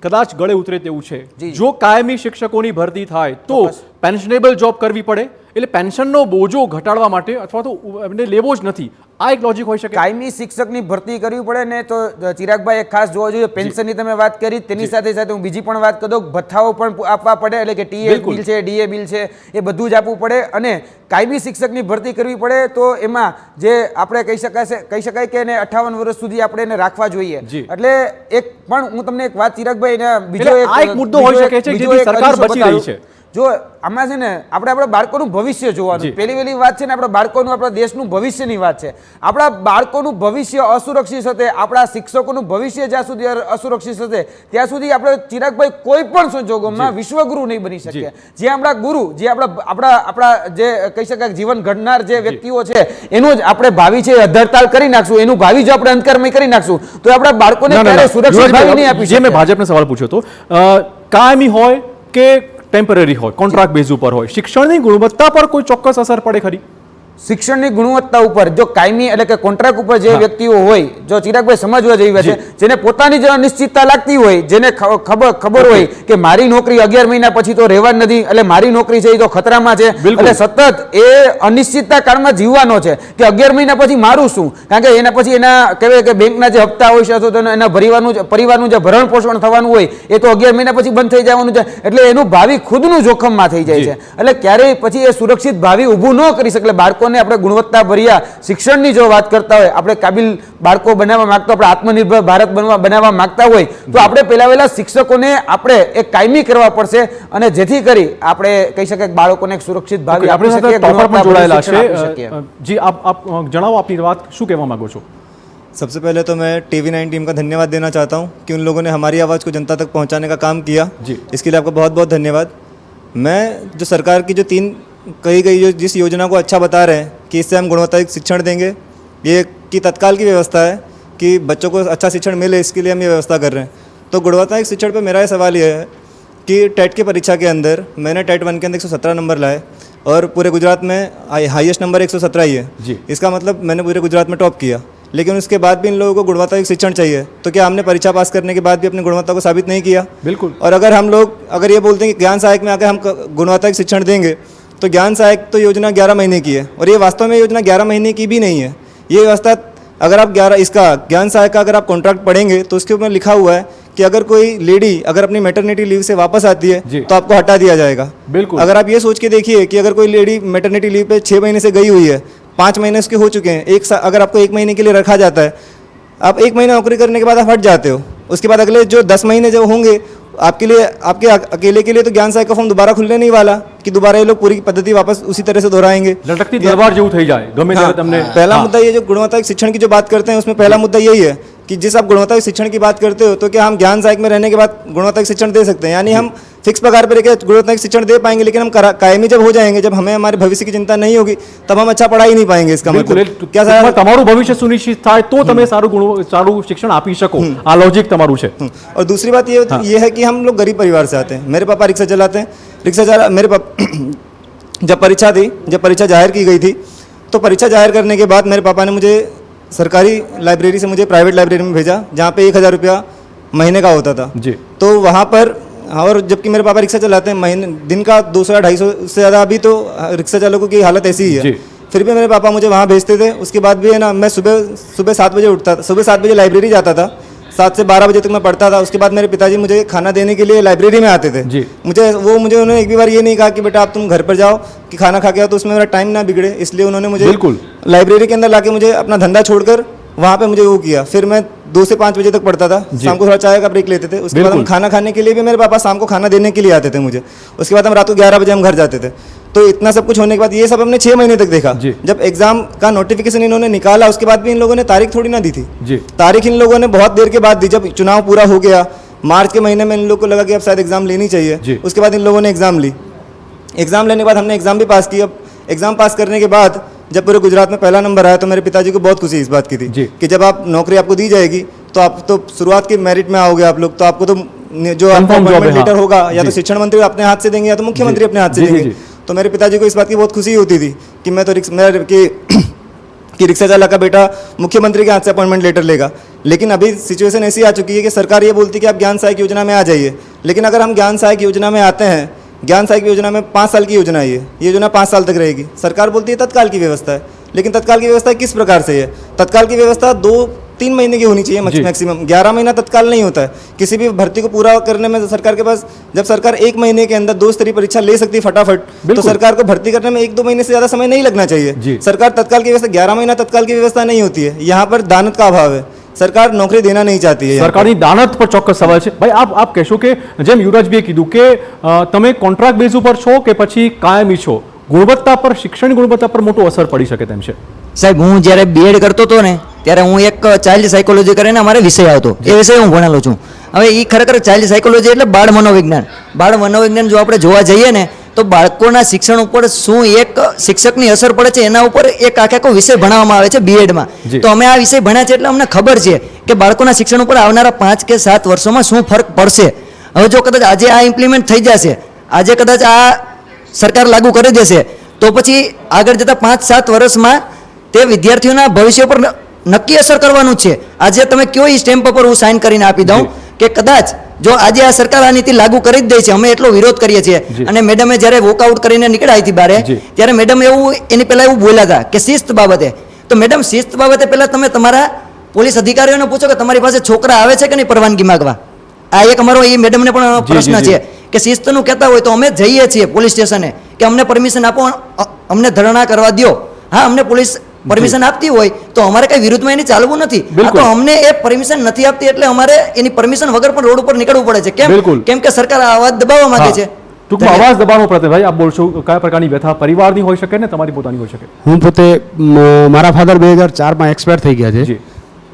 કદાચ ગળે ઉતરે તેવું છે, જો કાયમી શિક્ષકોની ભરતી થાય તો પેન્શનેબલ જોબ કરવી પડે, એટલે પેન્શનનો બોજો ઘટાડવા માટે અથવા તો એમને લેવો જ નથી, આ એક લોજિક હોઈ શકે. કાયમી શિક્ષકની ભરતી કરવી પડે ને તો ચિરાગભાઈ એક ખાસ જોવા જોઈએ, પેન્શનની તમે વાત કરી, તેની સાથે સાથે હું બીજી પણ વાત કરી દઉં, ભથ્થાઓ પણ આપવા પડે, એટલે કે ટીએ બિલ છે, ડીએ બિલ છે, એ બધું જ આપવું પડે. અને કાયમી શિક્ષકની ભરતી કરવી પડે તો એમાં જે આપણે કહી શકાય કે એને 58 વર્ષ સુધી આપણે એને રાખવા જોઈએ. એટલે એક પણ હું તમને એક વાત ચિરાગભાઈ બીજો એક મુદ્દો હોઈ શકે છે જેથી સરકાર બચી રહી છે. જો આમાં છે ને આપણા બાળકોનું ભવિષ્ય જોવાનું, પહેલી વાત છે ને આપણા બાળકોનું, આપણા દેશનું ભવિષ્યની વાત છે. આપણા બાળકોનું ભવિષ્ય અસુરક્ષિત હશે, આપણા શિક્ષકોનું ભવિષ્ય જ્યાં સુધી અસુરક્ષિત હશે ત્યાં સુધી આપણે ચિરાગભાઈ કોઈ પણ સંજોગોમાં વિશ્વગુરુ નહીં બની શકીએ. જે આપણા ગુરુ, જે આપણા જે કહી શકાય જીવન ઘડનાર જે વ્યક્તિઓ છે એનું જ આપણે ભાવિ છે અધરતાલ કરી નાખશું, એનું ભાવિ જો આપણે અંધકારમય કરી નાખશું તો આપણા બાળકોને ક્યારે સુરક્ષિત ભાવિ નહીં આપી જે મેં શકીએ. ભાજપને સવાલ પૂછ્યો હતો, કાયમી હોય કે ટેમ્પરરી હોય, કોન્ટ્રાક્ટ બેઝ ઉપર હોય, શિક્ષણની ગુણવત્તા પર કોઈ ચોક્કસ અસર પડે ખરી? શિક્ષણની ગુણવત્તા ઉપર જો કાયમી એટલે કે કોન્ટ્રાક્ટ ઉપર જે વ્યક્તિઓ હોય, જો ચિરાગભાઈ સમજવા જેવી છે, જેને પોતાની જ અનિશ્ચિતતા લાગતી હોય, જેને ખબર હોય કે મારી નોકરી 11 મહિના પછી તો રહેવા નથી, એટલે મારી નોકરી છે એ તો ખતરામાં છે, એટલે સતત એ અનિશ્ચિતતા કાળમાં જીવવાનો છે કે 11 મહિના પછી મારું શું, કારણ કે એના પછી એના કહેવાય કે બેંકના જે હપ્તા હોય છે અથવા તો એના પરિવારનું જે ભરણ પોષણ થવાનું હોય એ તો 11 મહિના પછી બંધ થઈ જવાનું છે. એટલે એનું ભાવિ ખુદનું જોખમમાં થઈ જાય છે. એટલે ક્યારેય પછી એ સુરક્ષિત ભાવિ ઊભું ન કરી શકે. બાળકો આપણે ગુણવત્તા ભર્યા શિક્ષણની જો વાત કરતા હોય, આપણે કાબિલ બાળકો બનાવવા માંગતા, આપણે આત્મનિર્ભર ભારત બનાવવા માંગતા હોય તો આપણે પહેલા શિક્ષકોને આપણે એક કાયમી કરવા પડશે, અને જેથી કરી આપણે કહી શકીએ કે બાળકોને એક સુરક્ષિત ભાવિ આપી શકીએ. જી આપ જણાવો આપની વાત, શું કહેવા માંગો છો? सबसे पहले तो मैं TV9 टीम का धन्यवाद देना चाहता हूं कि उन लोगों ने हमारी आवाज़ को जनता तक पहुंचाने का काम किया. इसके लिए आपका बहुत बहुत धन्यवाद. मैं जो सरकार की जो 3 कही गई जो जिस योजना को अच्छा बता रहे हैं कि इससे हम गुणवत्तायुक्त शिक्षण देंगे, ये की तत्काल की व्यवस्था है कि बच्चों को अच्छा शिक्षण मिले, इसके लिए हम ये व्यवस्था कर रहे हैं. तो गुणवत्तायुक्त शिक्षण पर मेरा ये सवाल ये है कि टेट की परीक्षा के अंदर मैंने टेट 1 के अंदर 117 नंबर लाए और पूरे गुजरात में हाईएस्ट नंबर 117 ही है. इसका मतलब मैंने पूरे गुजरात में टॉप किया. लेकिन उसके बाद भी इन लोगों को गुणवत्तायुक्त शिक्षण चाहिए, तो क्या हमने परीक्षा पास करने के बाद भी अपनी गुणवत्ता को साबित नहीं किया? बिल्कुल. और अगर हम लोग अगर ये बोलते हैं कि ज्ञान सहायक में आकर हम गुणवत्तायुक्त शिक्षण देंगे, तो ज्ञान सहायक तो योजना 11 महीने की है और ये वास्तव में योजना 11 महीने की भी नहीं है. ये व्यवस्था अगर आप ज्ञान सहायक का अगर आप कॉन्ट्रैक्ट पढ़ेंगे तो उसके ऊपर लिखा हुआ है कि अगर कोई लेडी अगर अपनी मैटरनिटी लीव से वापस आती है तो आपको हटा दिया जाएगा. बिल्कुल. अगर आप ये सोच के देखिए कि अगर कोई लेडी मैटरनिटी लीव पे 6 महीने से गई हुई है, 5 महीने उसके हो चुके हैं, अगर आपको 1 महीने के लिए रखा जाता है, आप 1 महीना नौकरी करने के बाद आप हट जाते हो, उसके बाद अगले जो 10 महीने जो होंगे आपके लिए, आपके अकेले के लिए तो ज्ञान सहायक का फॉर्म दोबारा खुलने नहीं वाला कि दोबारा ये लोग पूरी पद्धति वापस उसी तरह से दोहराएंगे. लटकती तलवार जेवू થઈ જાય ગમે ત્યારે તમને. पहला मुद्दा ये जो गुणवत्तायुक्त शिक्षण की जो बात करते हैं उसमें पहला मुद्दा यही है कि जिस आप गुणवत्तायुक्त शिक्षण की बात करते हो तो क्या हम ज्ञान सहायक में रहने के बाद गुणवत्तायुक्त शिक्षण दे सकते हैं? यानी हम फिक्स पगार पर रहकर गुणवत्तायुक्त शिक्षण दे पाएंगे, लेकिन हम कायमी जब हो जाएंगे, जब हमें हमारे भविष्य की चिंता नहीं होगी, तब हम अच्छा पढ़ा ही नहीं पाएंगे. इसका मतलब क्या સર તમારું ભવિષ્ય સુનિશ્ચિત થાય તો તમે સારું શિક્ષણ આપી શકો, આ લોજિક તમારું છે. और दूसरी बात ये है कि हम लोग गरीब परिवार से आते हैं. मेरे पापा रिक्शा चलाते हैं. मेरे पापा जब परीक्षा जाहिर की गई थी तो परीक्षा जाहिर करने के बाद मेरे पापा ने मुझे सरकारी लाइब्रेरी से मुझे प्राइवेट लाइब्रेरी में भेजा जहाँ पे 1000 रुपया महीने का होता था. तो वहाँ पर, और जबकि मेरे पापा रिक्शा चलाते हैं, महीने दिन का 200-250 से ज़्यादा अभी तो रिक्शा चालकों की हालत ऐसी ही है. फिर भी मेरे पापा मुझे वहाँ भेजते थे. उसके बाद भी है ना, मैं सुबह 7 बजे उठता था, सुबह 7 बजे लाइब्रेरी जाता था, 7 से 12 बजे तक मैं पढ़ता था। उसके बाद मेरे पिताजी मुझे खाना देने के लिए लाइब्रेरी में आते थे जी। मुझे उन्होंने एक भी बार ये नहीं कहा कि बेटा आप तुम घर पर जाओ कि खाना खा के आओ, तो उसमें मेरा टाइम ना बिगड़े, इसलिए उन्होंने मुझे बिल्कुल। लाइब्रेरी के अंदर लाके मुझे अपना धंधा छोड़कर वहाँ पे मुझे वो किया। फिर मैं 2 से 5 बजे तक पढ़ता था, शाम को थोड़ा चाय का ब्रेक लेते थे। उसके बाद हम बिल्कुल। खाना खाने के लिए भी मेरे पापा शाम को खाना देने के लिए आते थे मुझे। उसके बाद हम रात को 11 बजे हम घर जाते थे। तो इतना सब कुछ होने के बाद ये सब हमने 6 महीने तक देखा। जी। जब एग्जाम का नोटिफिकेशन इन्होंने निकाला उसके बाद भी इन लोगों ने तारीख थोड़ी ना दी थी। जी। तारीख इन लोगों ने बहुत देर के बाद दी, जब चुनाव पूरा हो गया मार्च के महीने में इन लोगों को लगा कि अब शायद एग्जाम लेनी जी। चाहिए। उसके बाद इन लोगों ने एग्जाम ली। एग्जाम लेने के बाद हमने एग्जाम भी पास किया। एग्जाम पास करने के बाद जब पूरे गुजरात में पहला नंबर आया तो मेरे पिताजी को बहुत खुशी इस बात की थी जी। कि जब आप नौकरी आपको दी जाएगी तो आप तो शुरुआत की मेरिट में आओगे आप लोग, तो आपको तो जो आपका Confirm job है, अपॉइंटमेंट लेटर हाँ। होगा या तो जी। शिक्षण मंत्री अपने हाथ से देंगे या तो मुख्यमंत्री अपने हाथ से जी, जी, देंगे। जी। तो मेरे पिताजी को इस बात की बहुत खुशी होती थी कि मैं तो कि रिक्शा चालक का बेटा मुख्यमंत्री के हाथ से अपॉइंटमेंट लेटर लेगा। लेकिन अभी सिचुएशन ऐसी आ चुकी है कि सरकार ये बोलती है कि आप ज्ञान सहायक योजना में आ जाइए, लेकिन अगर हम ज्ञान सहायक योजना में आते हैं, ज्ञान सहायक योजना में 5 साल की योजना है, ये योजना 5 साल तक रहेगी। सरकार बोलती है तत्काल की व्यवस्था है, लेकिन तत्काल की व्यवस्था किस प्रकार से है? तत्काल की व्यवस्था 2-3 महीने की होनी चाहिए मैक्सिमम, 11 महीना तत्काल नहीं होता है। किसी भी भर्ती को पूरा करने में सरकार के पास, जब सरकार 1 महीने के अंदर 2 स्तरीय परीक्षा ले सकती है फटाफट, तो बिल्कुल। सरकार को भर्ती करने में 1-2 महीने से ज्यादा समय नहीं लगना जी। चाहिए। सरकार तत्काल की व्यवस्था 11 महीना तत्काल की व्यवस्था नहीं होती है। यहाँ पर दानत का अभाव है, सरकार नौकरी देना नहीं चाहती है। સરકારની દાનત પર ચોક્કસ સવાલ છે ભાઈ, આપ કહેશો કે જેમ યુવરાજભાઈએ કીધું કે તમે કોન્ટ્રાક્ટ બેઝ ઉપર છો કે પછી કાયમી છો, ગુણવત્તા પર, શિક્ષણની ગુણવત્તા પર મોટો અસર પડી શકે તેમ છે? સાહેબ હું જ્યારે બીએડ કરતો હતો ને ત્યારે હું એક ચાઇલ્ડ સાયકોલોજી કરીને અમારે વિષય આવતો, એ વિષય હું ભણેલો છું। હવે એ ખરેખર ચાઇલ્ડ સાયકોલોજી એટલે બાળ મનોવિજ્ઞાન। બાળ મનોવિજ્ઞાન જો આપણે જોવા જઈએ ને તો બાળકોના શિક્ષણ ઉપર શું એક શિક્ષકની અસર પડે છે એના ઉપર એક આખો વિષય ભણાવવામાં આવે છે બીએડમાં। જી। તો અમે આ વિષય ભણ્યા છે એટલે અમને ખબર છે કે બાળકોના શિક્ષણ ઉપર આવનારા 5 કે 7 વર્ષોમાં શું ફરક પડશે। હવે જો કદાચ આજે આ ઇમ્પ્લિમેન્ટ થઈ જશે, આજે કદાચ આ સરકાર લાગુ કરી દેશે, તો પછી આગળ જતા 5-7 વર્ષમાં તે વિદ્યાર્થીઓના ભવિષ્ય પર નક્કી અસર કરવાનું છે। આજે તમે કયો એ સ્ટેમ્પ પર હું સાઇન કરીને આપી દઉં કે કદાચ જો આજે આ સરકાર આ નીતિ લાગુ કરી જ દે છે, અમે એટલો વિરોધ કરીએ છીએ। અને મેડમે જ્યારે વોકઆઉટ કરીને નીકળ્યા હતી બારે, ત્યારે મેડમ એવું એની પહેલા એવું બોલ્યા હતા કે શિસ્ત બાબતે, તો મેડમ શિસ્ત બાબતે પહેલા તમે તમારા પોલીસ અધિકારીઓને પૂછો કે તમારી પાસે છોકરા આવે છે કે નહીં પરવાનગી માંગવા। આ એક અમારો એ મેડમને પણ પ્રશ્ન છે કે શિસ્તનું કહેતા હોય તો અમે જઈએ છીએ પોલીસ સ્ટેશને કે અમને પરમિશન આપો, અમને ધરણા કરવા દો। હા, અમને પોલીસ પરમિશન આપતી હોય તો અમારે કઈ વિરુદ્ધમાં એની ચાલવું નથી। આ તો અમને એ પરમિશન નથી આપતી એટલે અમારે એની પરમિશન વગર પણ રોડ ઉપર નીકળવું પડે છે। કેમ કે સરકાર આ અવાજ દબાવવા માંગે છે। ટૂંકમાં અવાજ દબાવવો પડે ભાઈ, આપ બોલશો કયા પ્રકારની વ્યથા પરિવારની હોઈ શકે ને તમારી પોતાની હોઈ શકે? હું પોતે મારા ફાધર 2004માં એક્સપાયર થઈ ગયા છે,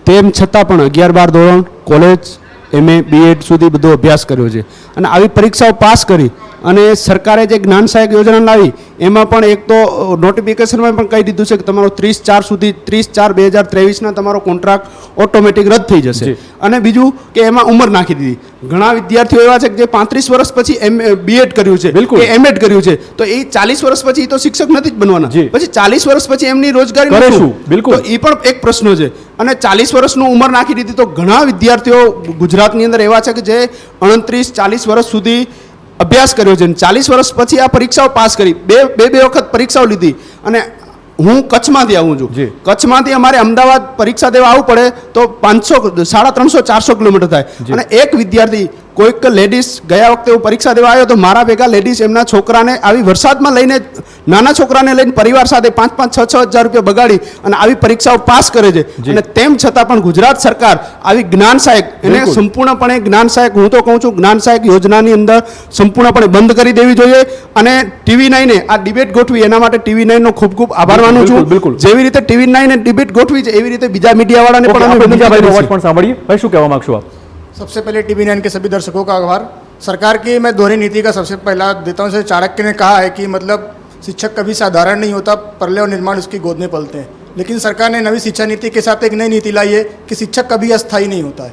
તેમ છતાં પણ 11-12 ધોરણ, કોલેજ, MA, BEd સુધી બધો અભ્યાસ કર્યો છે અને આવી પરીક્ષાઓ પાસ કરી અને સરકારે જે જ્ઞાન સહાયક યોજના લાવી એમાં પણ એક તો નોટિફિકેશનમાં પણ કહી દીધું છે કે તમારો 30/4 સુધી 30/4/2023ના તમારો કોન્ટ્રાક્ટ ઓટોમેટિક રદ થઈ જશે। અને બીજું કે એમાં ઉંમર નાખી દીધી। ઘણા વિદ્યાર્થીઓ એવા છે કે જે 35 વર્ષ પછી BEd કર્યું છે કે MAd કર્યું છે, તો એ 40 વર્ષ પછી તો શિક્ષક નથી જ બનવાના, પછી 40 વર્ષ પછી એમની રોજગારી શું? તો એ પણ એક પ્રશ્ન છે। અને 40 વર્ષનું ઉંમર નાખી દીધી તો ઘણા વિદ્યાર્થીઓ ગુજરાતની અંદર એવા છે કે જે 29-40 વર્ષ સુધી અભ્યાસ કર્યો છે, 40 વર્ષ પછી આ પરીક્ષાઓ પાસ કરી, બે વખત પરીક્ષાઓ લીધી। અને હું કચ્છમાંથી આવું છું, કચ્છમાંથી અમારે અમદાવાદ પરીક્ષા દેવા આવવું પડે તો 350-400 કિલોમીટર થાય। અને એક વિદ્યાર્થી, કોઈક લેડીઝ, ગયા વખતે હું પરીક્ષા દેવા આવ્યો તો મારા ભેગા લેડીઝ એમના છોકરાને આવી વરસાદમાં લઈને, નાના છોકરાને લઈને પરિવાર સાથે 5-6 હજાર રૂપિયા બગાડી અને આવી પરીક્ષાઓ પાસ કરે છે। અને તેમ છતાં પણ ગુજરાત સરકાર આવી જ્ઞાન સહાયક, એને સંપૂર્ણપણે જ્ઞાન સહાયક, હું તો કહું છું જ્ઞાન સહાયક યોજનાની અંદર સંપૂર્ણપણે બંધ કરી દેવી જોઈએ। અને TV9 આ ડિબેટ ગોઠવી એના માટે TV9 નો ખૂબ ખૂબ આભાર માનું છું। જેવી રીતે TV9 ડિબેટ ગોઠવી છે એવી રીતે બીજા મીડિયાવાળાને પણ અવાજ પણ સાંભળીએ। ભાઈ શું કહેવા માંગશો આપ? सबसे पहले TV9 के सभी दर्शकों का आभार। सरकार की मैं दोहरी नीति का सबसे पहला देता हूँ। जैसे चाणक्य ने कहा है कि मतलब शिक्षक कभी साधारण नहीं होता, प्रलय और निर्माण उसकी गोद में पलते हैं। लेकिन सरकार ने नई शिक्षा नीति के साथ एक नई नीति लाई है कि शिक्षक कभी अस्थायी नहीं होता है।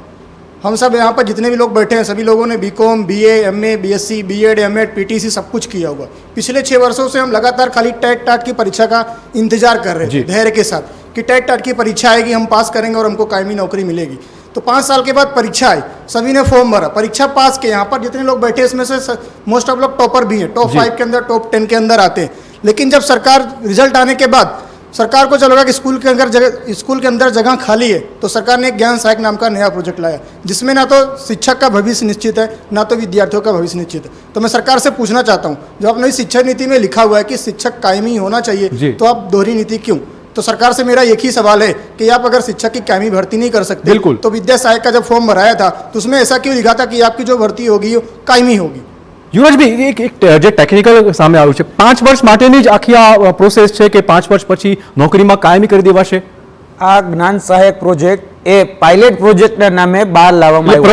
हम सब यहाँ पर जितने भी लोग बैठे हैं सभी लोगों ने BCom, BA, MA, BSc, BEd, MAd, PTC सब कुछ किया हुआ। पिछले 6 वर्षों से हम लगातार खाली टेट टाट की परीक्षा का इंतजार कर रहे थे धैर्य के साथ कि टेट टाट की परीक्षा आएगी, हम पास करेंगे और हमको कायमी नौकरी मिलेगी। तो 5 साल के बाद परीक्षा आई, सभी ने फॉर्म भरा, परीक्षा पास किए। यहाँ पर जितने लोग बैठे इसमें से मोस्ट ऑफ लोग टॉपर भी हैं, टॉप 5 के अंदर, टॉप 10 के अंदर आते हैं। लेकिन जब सरकार रिजल्ट आने के बाद सरकार को चलेगा कि स्कूल के अंदर जगह खाली है, तो सरकार ने एक ज्ञान सहायक नाम का नया प्रोजेक्ट लाया, जिसमें ना तो शिक्षक का भविष्य निश्चित है, ना तो विद्यार्थियों का भविष्य निश्चित है। तो मैं सरकार से पूछना चाहता हूँ, जो अपनी शिक्षा नीति में लिखा हुआ है कि शिक्षक कायमी होना चाहिए, तो आप दोहरी नीति क्यों? तो सरकार से मेरा एक ही सवाल है कि आप अगर शिक्षक की कायमी भर्ती नहीं कर सकते, बिल्कुल, तो विद्या सहायक का जब फॉर्म भराया था तो उसमें ऐसा क्यों लिखा था कि आपकी जो भर्ती होगी वो कायमी होगी? યુવરાજભાઈ એક જે ટેકનિકલ સામે આવ્યું છે, 5 વર્ષ માટેની જ આખી આ પ્રોસેસ છે કે 5 વર્ષ પછી નોકરીમાં કાયમી કરી દેવાશે? આ જ્ઞાન સહાયક પ્રોજેક્ટ એ પાયલટ પ્રોજેક્ટના નામે બહાર લાવવામાં આવ્યો.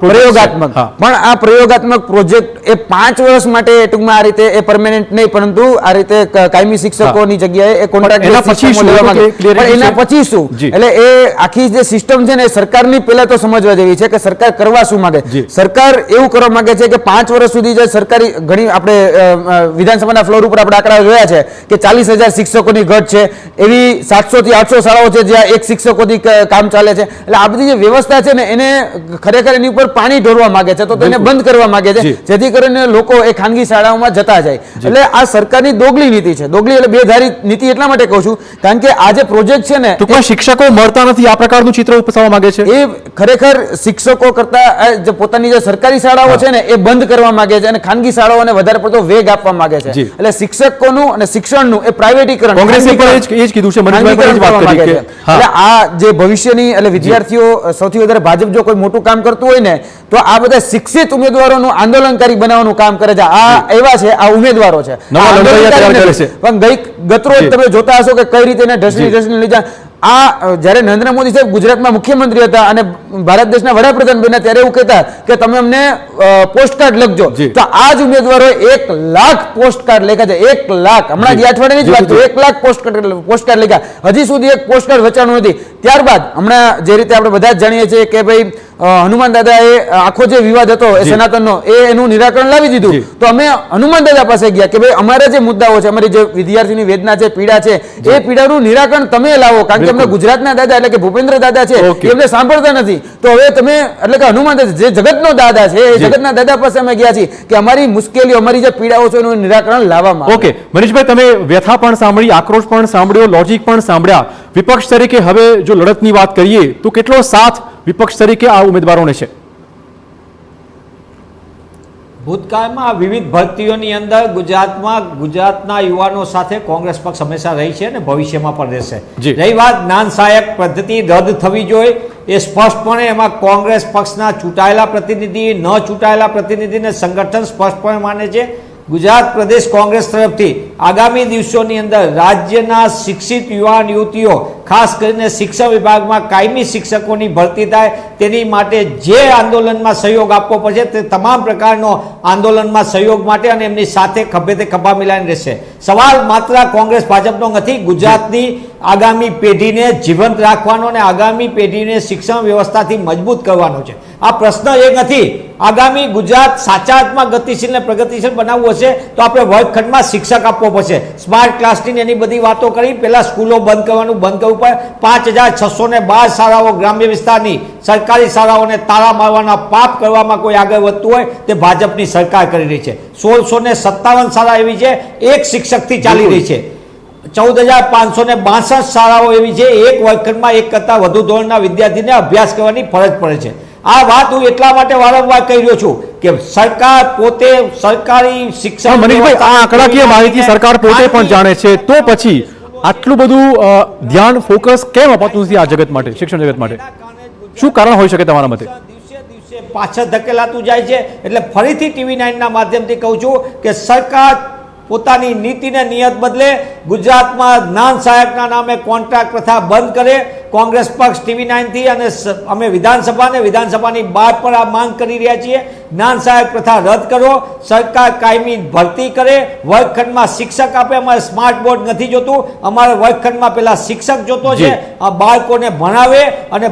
પ્રયોગાત્મક પણ આ પ્રયોગાત્મક પ્રોજેક્ટ એ 5 વર્ષ માટે ટૂંકમાં આ રીતે એ પરમેનન્ટ નહીં, પરંતુ આ રીતે કાયમી શિક્ષકોની જગ્યાએ એ કોન્ટ્રાક્ટ એના પછી શું? એટલે એ આખી જે સિસ્ટમ છે ને એ સરકારની પહેલા તો સમજવા જેવી છે કે સરકાર કરવા શું માંગે. સરકાર એવું કરવા માંગે છે કે 5 વર્ષ સુધી જે સરકારી ઘણી આપણે વિધાનસભાના ફ્લોર ઉપર આપણે આંકડા જોયા છે કે 40,000 શિક્ષકોની ઘટ છે, એવી 700 થી 800 શાળાઓ છે જ્યાં એક શિક્ષકોથી કામ ચાલે છે. એટલે આ બધી જે વ્યવસ્થા છે ને એને ખરેખર એની ઉપર પાણી ઢોળવા માંગે છે, તો તેને બંધ કરવા માંગે છે, જેથી કરીને લોકો એ ખાનગી શાળાઓમાં જતા જાય. એટલે આ સરકારની દોગલી નીતિ છે. દોગલી એટલે બેધારી નીતિ એટલા માટે કહું છું કારણ કે આ જે પ્રોજેક્ટ છે ને ટૂંકમાં શિક્ષકો મળતા નથી, આ પ્રકારનું ચિત્ર ઉપસાવવા માંગે છે. એ ખરેખર શિક્ષકો કરતા જે પોતાની જે સરકારી શાળાઓ છે ને એ બંધ કરવા માંગે છે અને ખાનગી શાળાઓને વધારે પડતો વેગ આપવા માંગે છે. એટલે શિક્ષકોનું અને શિક્ષણનું એ પ્રાઇવેટીકરણ, કોંગ્રેસે પણ એ જ કીધું છે, મનીષભાઈ પણ એ જ વાત કરી કે એટલે આ જે ભવિષ્યની એટલે વિદ્યાર્થીઓ સૌથી વધારે ભાજપ જો કોઈ મોટું કામ કરતું હોય ને તો આ બધા શિક્ષિત ઉમેદવારોનું આંદોલનકારી બનાવવાનું કામ કરે છે. આ એવા છે, આ ઉમેદવારો છે, પણ ગતરોજ તમે જોતા હશો કે કઈ રીતે એને ઢસડી લીધા. આ જ્યારે નરેન્દ્ર મોદી સાહેબ ગુજરાતમાં મુખ્યમંત્રી હતા અને ભારત દેશના વડાપ્રધાન બન્યા ત્યારે એવું કહેતા કે તમે અમને પોસ્ટકાર્ડ લખજો, તો આ જ ઉમેદવારો 1 લાખ પોસ્ટકાર્ડ લખ્યા છે. 1 લાખ, હમણાં જે અઠવાડિયાની જ વાત છે, 1 લાખ પોસ્ટકાર્ડ લખ્યા. હજી સુધી એક પોસ્ટકાર્ડ વચાણું નથી. ત્યારબાદ હમણાં જે રીતે આપણે બધા જ જાણીએ છીએ કે ભાઈ હનુમાન દાદાએ આખો જે વિવાદ હતો એ સનાતનનો એનું નિરાકરણ લાવી દીધું. તો અમે હનુમાન દાદા પાસે ગયા કે ભાઈ અમારા જે મુદ્દાઓ છે, અમારી જે વિદ્યાર્થીની વેદના છે, પીડા છે, એ પીડાનું નિરાકરણ તમે લાવો, કારણ કે અમને ગુજરાતના દાદા એટલે કે ભૂપેન્દ્ર દાદા છે એ અમને સાંભળતા નથી. તો હવે તમે એટલે કે હનુમાન દાદા જે જગતનો દાદા છે એ જગતના દાદા પાસે અમે ગયા છીએ કે અમારી મુશ્કેલીઓ, અમારી જે પીડાઓ છે એનું નિરાકરણ લાવવામાં. ઓકે મનીષભાઈ, તમે વ્યથા પણ સાંભળી, આક્રોશ પણ સાંભળ્યો, લોજિક પણ સાંભળ્યા. વિપક્ષ તરીકે હવે જો લડતની વાત કરીએ તો કેટલો સાથ વિપક્ષ તરીકે આ ઉમેદવારોને છે? ભૂતકાળમાં વિવિધ ભરતીઓની અંદર ગુજરાતના યુવાનો સાથે કોંગ્રેસ પક્ષ હંમેશા રહી છે અને ભવિષ્યમાં પણ રહેશે. રહી વાત જ્ઞાન સહાયક પદ્ધતિ રદ થવી જોઈએ, એ સ્પષ્ટપણે એમાં કોંગ્રેસ પક્ષના ચૂંટાયેલા પ્રતિનિધિ, ન ચૂંટાયેલા પ્રતિનિધિને સંગઠન સ્પષ્ટપણે માને છે. ગુજરાત પ્રદેશ કોંગ્રેસ તરફથી આગામી દિવસોની અંદર રાજ્યના શિક્ષિત યુવાન યુવતીઓ, ખાસ કરીને શિક્ષણ વિભાગમાં કાયમી શિક્ષકોની ભરતી થાય તેની માટે જે આંદોલનમાં સહયોગ આપવો પડશે તે તમામ પ્રકારનો આંદોલનમાં સહયોગ માટે અને એમની સાથે ખભે તે ખભા મિલાઈને રહેશે. સવાલ માત્ર કોંગ્રેસ ભાજપનો નથી, ગુજરાતની આગામી પેઢીને જીવંત રાખવાનો અને આગામી પેઢીને શિક્ષણ વ્યવસ્થાથી મજબૂત કરવાનો છે. આ પ્રશ્ન એ નથી. આગામી ગુજરાત સાચા અર્થમાં ગતિશીલ ને પ્રગતિશીલ બનાવવું હશે તો આપણે વર્ગખંડમાં શિક્ષક આપવો પડશે. સ્માર્ટ ક્લાસની એની બધી વાતો કરી, પહેલા સ્કૂલો બંધ કરવું પડે. 5,612 શાળાઓ ગ્રામ્ય વિસ્તારની સરકારી શાળાઓને તાળા મારવાના પાપ કરવામાં કોઈ આગળ વધતું હોય તે ભાજપની સરકાર કરી રહી છે. 1,657 શાળા એવી છે એક શિક્ષકથી ચાલી રહી છે. 14,562 શાળાઓ એવી છે એક વર્ગખંડમાં એક કરતાં વધુ ધોરણના વિદ્યાર્થીને અભ્યાસ કરવાની ફરજ પડે છે. આ વાત હું એટલા માટે વારંવાર કહી રહ્યો છું કે સરકાર પોતે સરકારી શિક્ષણ, મનીષભાઈ આ આંકડાકીય માહિતી સરકાર પોતે પણ જાણે છે, તો પછી આટલું બધું ધ્યાન, ફોકસ કેમ અપાતું નથી આ જગત માટે, શિક્ષણ જગત માટે? શું કારણ હોઈ શકે તમારા મતે? દિવસે પાછળ ધકેલાતું જાય છે. એટલે ફરીથી TV9 ના માધ્યમથી કહું છું કે સરકાર પોતાની નીતિને નિયત બદલે, ગુજરાતમાં જ્ઞાન સહાયકના નામે કોન્ટ્રાક્ટ પ્રથા બંધ કરે. કોંગ્રેસ પક્ષ TV9 થી અને અમે વિધાનસભાની બહાર પણ આ માંગ કરી રહ્યા છીએ. જ્ઞાન સહાયક પ્રથા રદ કરો, સરકાર કાયમી ભરતી કરે, વર્ગખંડમાં શિક્ષક આપે. અમારે સ્માર્ટ બોર્ડ નથી જોતું, અમારે વર્ગખંડમાં પેલા શિક્ષક જોતો છે. આ બાળકોને ભણાવે અને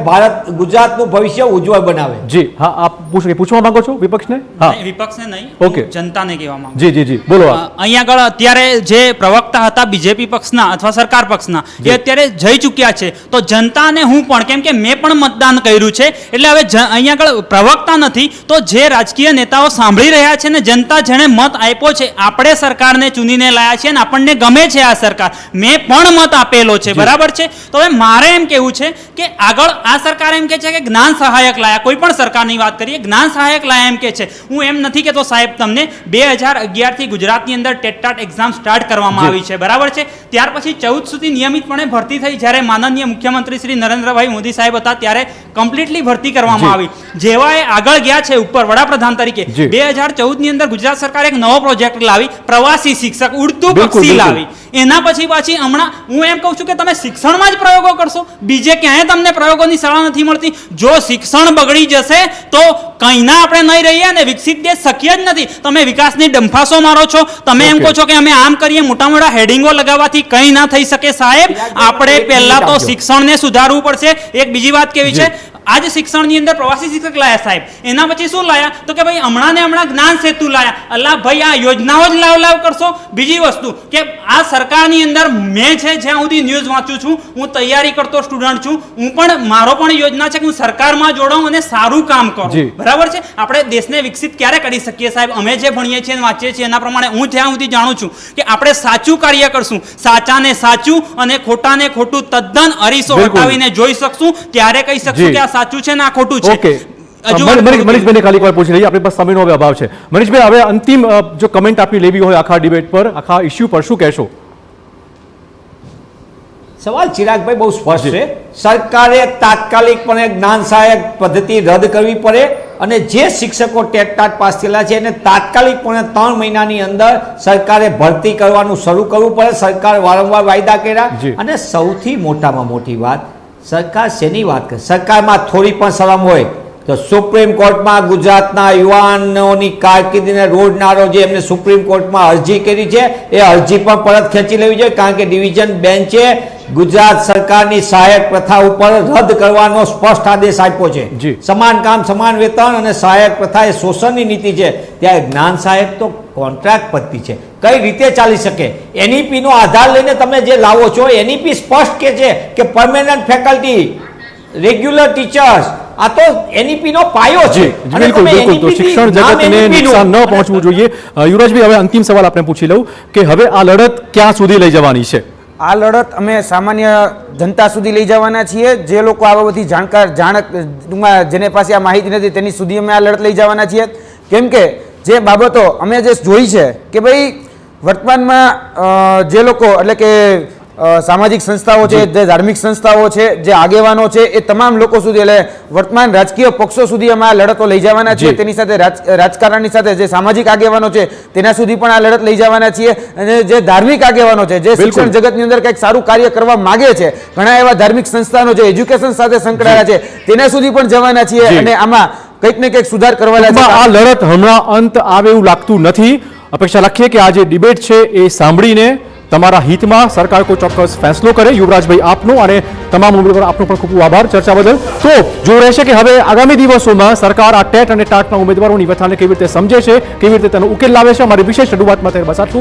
ગુજરાતનું ભવિષ્ય ઉજ્જવળ બનાવે. જી હા, આપ પૂછવા માંગો છો વિપક્ષને? હા, વિપક્ષને નહીં, ઓકે, જનતાને કહેવા માંગુ. જી બોલો. અહીંયા આગળ અત્યારે જે પ્રવક્તા હતા બીજેપી પક્ષના અથવા સરકાર પક્ષના એ અત્યારે જઈ ચૂક્યા છે, તો જનતા અને હું પણ, કેમ કે મેં પણ મતદાન કર્યું છે, એટલે હવે અહીંયા આગળ પ્રવક્તા નથી, તો જે રાજકીય નેતાઓ સાંભળી રહ્યા છે ને જનતા જેણે મત આપ્યો છે, આપણે સરકારને ચૂનીને લાયા છે અને આપણને ગમે છે આ સરકાર, મેં પણ મત આપેલો છે, બરાબર છે. તો હવે મારે એમ કહેવું છે કે આગળ આ સરકાર એમ કે છે કે જ્ઞાન સહાયક લાયા, કોઈ પણ સરકારની વાત કરીએ, જ્ઞાન સહાયક લાયા એમ કે છે. હું એમ નથી કહેતો સાહેબ તમને 2011 થી ગુજરાતની અંદર ટેટ એક્ઝામ સ્ટાર્ટ કરવામાં આવી છે, બરાબર છે. ત્યાર પછી 14 સુધી નિયમિતપણે ભરતી થઈ. જ્યારે માનનીય મુખ્યમંત્રી શ્રી નરેન્દ્રભાઈ મોદી સાહેબ હતા ત્યારે કમ્પ્લીટલી ભરતી કરવામાં આવી. જેવા એ આગળ ગયા છે ઉપર વડાપ્રધાન તરીકે, 2014 ની અંદર ગુજરાત સરકાર એક નવો પ્રોજેક્ટ લાવી, પ્રવાસી શિક્ષક ઉડતું પક્ષી લાવી. એના પછી પાછી હમણાં હું એમ કહું છું કે તમે શિક્ષણમાં જ પ્રયોગો કરશો, બીજે ક્યાંય તમને પ્રયોગોની શાળા નથી મળતી. જો શિક્ષણ બગડી જશે તો કઈના આપણે નહીં રહીએ અને વિકસિત દેશ શક્ય જ નથી. તમે વિકાસની ડંફાસો મારો છો, તમે એમ કહો છો કે અમે આમ કરીએ, મોટા મોટા હેડિંગો લગાવવાથી કંઈ ના થઈ શકે સાહેબ. આપણે પહેલા તો શિક્ષણને સુધારવું પડશે. એક બીજી વાત કેવી છે, आज શિક્ષણની અંદર પ્રવાસી શિક્ષક લાયા સાહેબ, એના પછી શું લાયા તો કે ભાઈ હમણાં ને હમણાં જ્ઞાન સેતુ લાયા. અલ્લાહ ભાઈ આ યોજનાઓ જ લાવ કરશો. બીજી વસ્તુ કે આ સરકારની અંદર મેં છે જ્યાં સુધી ન્યૂઝ વાંચું છું, હું તૈયારી કરતો સ્ટુડન્ટ છું, હું પણ મારો પણ યોજના છે કે હું સરકારમાં જોડાઉં અને સારું કામ કરું, બરાબર છે. આપણે દેશને વિકસિત ક્યારે કરી શકીએ સાહેબ? અમે જે ભણીએ છીએ વાંચીએ છીએ એના પ્રમાણે હું જ્યાં સુધી જાણું છું કે આપણે સાચું કાર્ય કરશું, સાચાને સાચું અને ખોટાને ખોટું તદ્દન અરીસો હટાવીને જોઈ શકશું, ત્યારે કહી શકશું કે આ સાચું છે ને આ ખોટું છે. મનીષભાઈને ખાલી એક વાર પૂછી લઈએ, આપણી પાસે સમયનો હવે અભાવ છે. મનીષભાઈ, હવે અંતિમ જો કમેન્ટ આપની લેવી હોય આખા ડિબેટ પર, આખા ઇશ્યુ પર, શું કહેશો? સવાલ ચિરાગભાઈ બહુ સ્પષ્ટ છે. સરકારે તાત્કાલિકપણે જ્ઞાન સહાયક પદ્ધતિ રદ કરવી પડે અને જે શિક્ષકો ટેટ પાસ થયેલા છે એને તાત્કાલિકપણે 3 મહિનાની અંદર સરકારે ભરતી કરવાનું શરૂ કરવું પડે. સરકાર વારંવાર વાયદા કર્યા અને સૌથી મોટામાં મોટી વાત, સરકાર શેની વાત કરે? સરકારમાં થોડી પણ શરમ હોય તો સુપ્રીમ કોર્ટમાં ગુજરાતના યુવાનોની કારકિર્દીને રોડનારો જે એમને સુપ્રીમ કોર્ટમાં અરજી કરી છે એ અરજી પણ પરત ખેંચી લેવી જોઈએ, કારણ કે ડિવિઝન બેન્ચે ગુજરાત સરકારની સહાયક પ્રથા ઉપર રદ કરવાનો સ્પષ્ટ આદેશ આપ્યો છે. સમાન કામ સમાન વેતન અને સહાયક પ્રથા એ શોષણની નીતિ છે, ત્યારે જ્ઞાન સહાયક તો કોન્ટ્રાક્ટ પદ્ધતિ છે, કઈ રીતે ચાલી શકે? એનઈપી નો આધાર લઈને તમે જે લાવો છો, એનઈપી સ્પષ્ટ કે છે કે પરમેનન્ટ ફેકલ્ટી, રેગ્યુલર ટીચર્સ, આ તો એનઈપી નો પાયો છે. બિલકુલ બિલકુલ. તો શિક્ષણ જગતને નુકસાન ન પહોંચવું જોઈએ. યુવરાજભાઈ, હવે અંતિમ સવાલ આપણે પૂછી લઉં કે હવે આ લડત ક્યાં સુધી લઈ જવાની છે? આ લડત અમે સામાન્ય જનતા સુધી લઈ જવાના છીએ. જે લોકો આ બધી જાણકાર જેને પાસે આ માહિતી નથી તેની સુધી અમે આ લડત લઈ જવાના છીએ. કેમ કે જે બાબતો અમે જે જોઈ છે કે ભાઈ વર્તમાનમાં જે લોકો એટલે કે સામાજિક સંસ્થાઓ છે, જે ધાર્મિક સંસ્થાઓ છે, જે આગેવાનો છે, એ તમામ લોકો સુધી એટલે વર્તમાન રાજકીય પક્ષો સુધી અમે આ લડતો લઈ જવાના છીએ. તેની સાથે રાજકારણની સાથે જે સામાજિક આગેવાનો છે તેના સુધી પણ આ લડત લઈ જવાના છીએ. અને જે ધાર્મિક આગેવાનો છે, જે શિક્ષણ જગતની અંદર કંઈક સારું કાર્ય કરવા માંગે છે, ઘણા એવા ધાર્મિક સંસ્થાનો છે એજ્યુકેશન સાથે સંકળાયેલા છે, તેના સુધી પણ જવાના છીએ. અને આમાં કંઈક ને કંઈક સુધાર કરવાના છે. આ લડત હમણાં અંત આવે એવું લાગતું નથી. અપેક્ષા રાખીએ કે આ જે ડિબેટ છે એ સાંભળીને તમારા હિતમાં સરકાર કોઈ ચોક્કસ ફેસલો કરે. યુવરાજભાઈ આપનો અને તમામ ઉમેદવાર આપનો પણ ખૂબ ખૂબ આભાર ચર્ચા બદલ. તો જો રહેશે કે હવે આગામી દિવસોમાં સરકાર આ ટેટ અને ટાટના ઉમેદવારોની વ્યથાને કેવી રીતે સમજે છે, કેવી રીતે તેનો ઉકેલ લાવે છે. અમારી વિશેષ રજૂઆતમાં બસ આટલું.